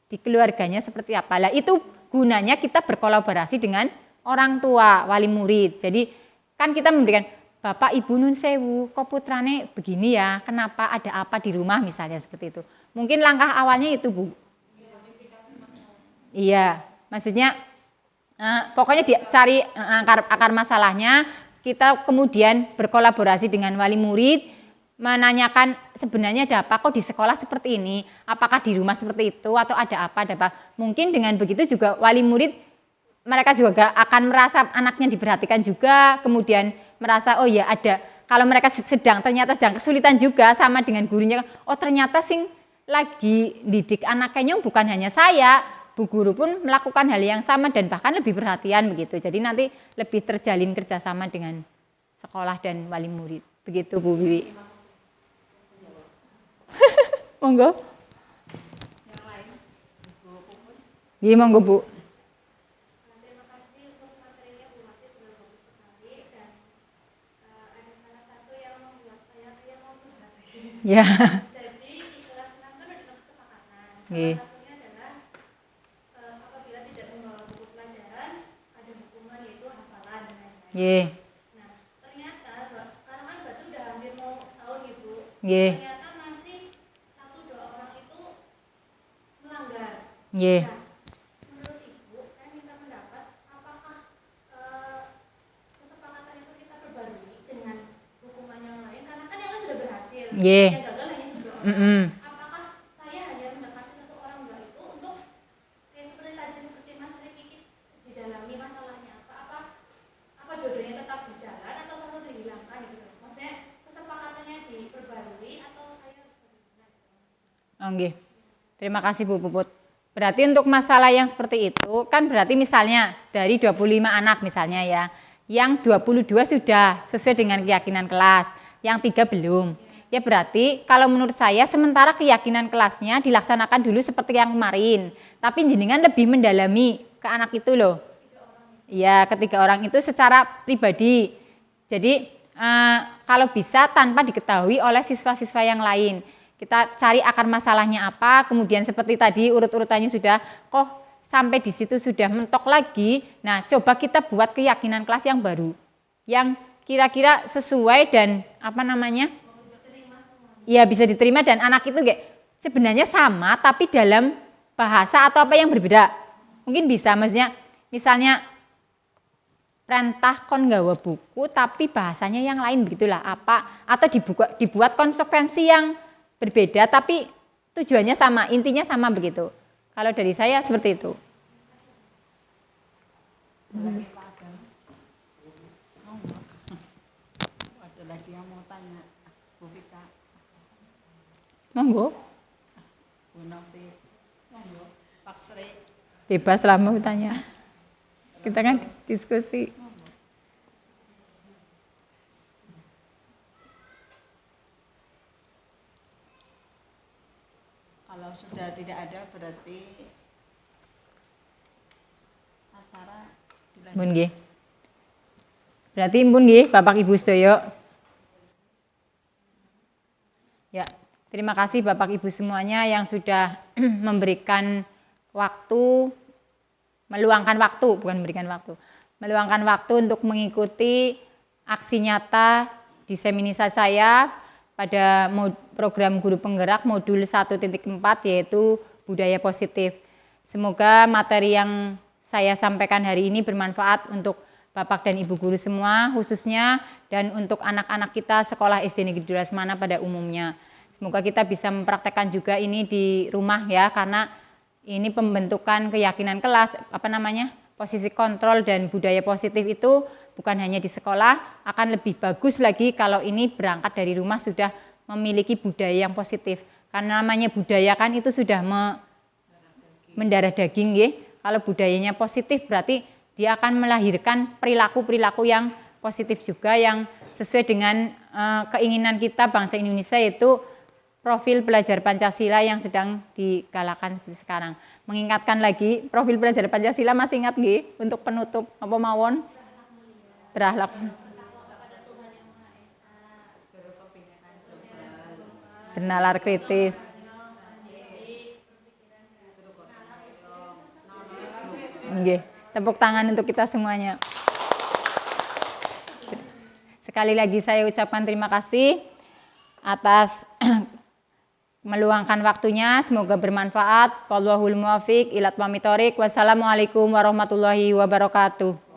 S1: di keluarganya seperti apa. Lah itu gunanya kita berkolaborasi dengan orang tua, wali murid. Jadi kan kita memberikan, Bapak Ibu nun sewu, kok putrane begini ya, kenapa, ada apa di rumah misalnya seperti itu. Mungkin langkah awalnya itu Bu. Iya, maksudnya pokoknya dicari akar masalahnya, kita kemudian berkolaborasi dengan wali murid, menanyakan sebenarnya ada apa kok di sekolah seperti ini, apakah di rumah seperti itu atau ada apa. Mungkin dengan begitu juga wali murid mereka juga akan merasa anaknya diperhatikan juga, kemudian merasa oh ya ada, kalau mereka ternyata sedang kesulitan juga sama dengan gurunya, oh ternyata sing lagi didik anaknya bukan hanya saya, Bu Guru pun melakukan hal yang sama dan bahkan lebih perhatian begitu. Jadi nanti lebih terjalin kerjasama dengan sekolah dan wali murid. Begitu Bu Wiwi. Monggo.
S2: Yang lain, Bu Puput.
S1: Iya monggo Bu.
S3: Terima kasih untuk materinya Bu Mati sudah bagus sekali dan ada salah satu yang membuat saya kayak mau sudah.
S1: Ya.
S3: Jadi di kelas 6 kan ada kesepakatan.
S1: Iya.
S3: Salah satunya adalah apabila tidak membawa buku pelajaran ada hukuman yaitu hafalan dan lain-lain.
S1: Iya.
S3: Nah ternyata sekarang kan berarti udah hampir mau setahun Ibu.
S1: Iya.
S3: Ternyata masih 1-2 orang itu melanggar.
S1: Iya.
S3: Nah, menurut Ibu, saya minta pendapat, apakah kesepakatan itu kita perbarui dengan hukuman yang lain? Karena kan yang lain sudah berhasil,
S1: Iya.
S3: yang gagal hanya 1 orang.
S1: Mm-mm.
S3: Apakah saya hanya mendekati 1 orang enggak itu untuk kayak seperti tadi seperti Mas Riki didalami masalahnya apa dua-duanya tetap berjalan atau satu dihilangkan gitu? Maksudnya kesepakatannya diperbarui atau saya harus bagaimana?
S1: Oke. Terima kasih Bu Puput. Berarti untuk masalah yang seperti itu kan berarti misalnya dari 25 anak misalnya ya, yang 22 sudah sesuai dengan keyakinan kelas, yang 3 belum. Ya berarti kalau menurut saya sementara keyakinan kelasnya dilaksanakan dulu seperti yang kemarin, tapi jenengan lebih mendalami ke anak itu loh. Iya, ketiga orang itu secara pribadi. Jadi kalau bisa tanpa diketahui oleh siswa-siswa yang lain. Kita cari akar masalahnya apa, kemudian seperti tadi urut-urutannya sudah, sampai di situ sudah mentok lagi. Nah, coba kita buat keyakinan kelas yang baru, yang kira-kira sesuai dan ya bisa diterima dan anak itu sebenarnya sama tapi dalam bahasa atau apa yang berbeda. Mungkin bisa, maksudnya misalnya perintah kon nggawa buku tapi bahasanya yang lain begitulah apa, atau dibuat konsekuensi yang berbeda tapi tujuannya sama, intinya sama begitu. Kalau dari saya seperti itu.
S5: Ada lagi yang mau tanya, Bu Vika.
S1: Monggo.
S5: Bu Novi. Monggo. Pak Sri.
S1: Bebas lah mau tanya. Kita kan diskusi.
S5: Kalau sudah tidak ada berarti acara dilanjutkan.
S1: Mun nggih. Berarti pun nggih Bapak Ibu sedaya. Ya, terima kasih Bapak Ibu semuanya yang sudah memberikan waktu, meluangkan waktu untuk mengikuti aksi nyata diseminisasi saya pada program Guru Penggerak modul 1.4 yaitu budaya positif. Semoga materi yang saya sampaikan hari ini bermanfaat untuk Bapak dan Ibu guru semua khususnya dan untuk anak-anak kita sekolah SD Negeri Durasmana pada umumnya. Semoga kita bisa mempraktekkan juga ini di rumah ya, karena ini pembentukan keyakinan kelas, posisi kontrol dan budaya positif itu bukan hanya di sekolah, akan lebih bagus lagi kalau ini berangkat dari rumah sudah memiliki budaya yang positif. Karena namanya budaya kan itu sudah mendarah daging ya. Kalau budayanya positif berarti dia akan melahirkan perilaku-perilaku yang positif juga yang sesuai dengan keinginan kita bangsa Indonesia, yaitu profil pelajar Pancasila yang sedang digalakan seperti sekarang. Mengingatkan lagi, profil pelajar Pancasila masih ingat nggih untuk penutup apa mawon? Berakhlak. Bernalar kritis. Nggih, tepuk tangan untuk kita semuanya. Sekali lagi saya ucapkan terima kasih atas meluangkan waktunya, semoga bermanfaat. Wallahul muwaffiq ila aqwamit thoriq. Wassalamualaikum warahmatullahi wabarakatuh.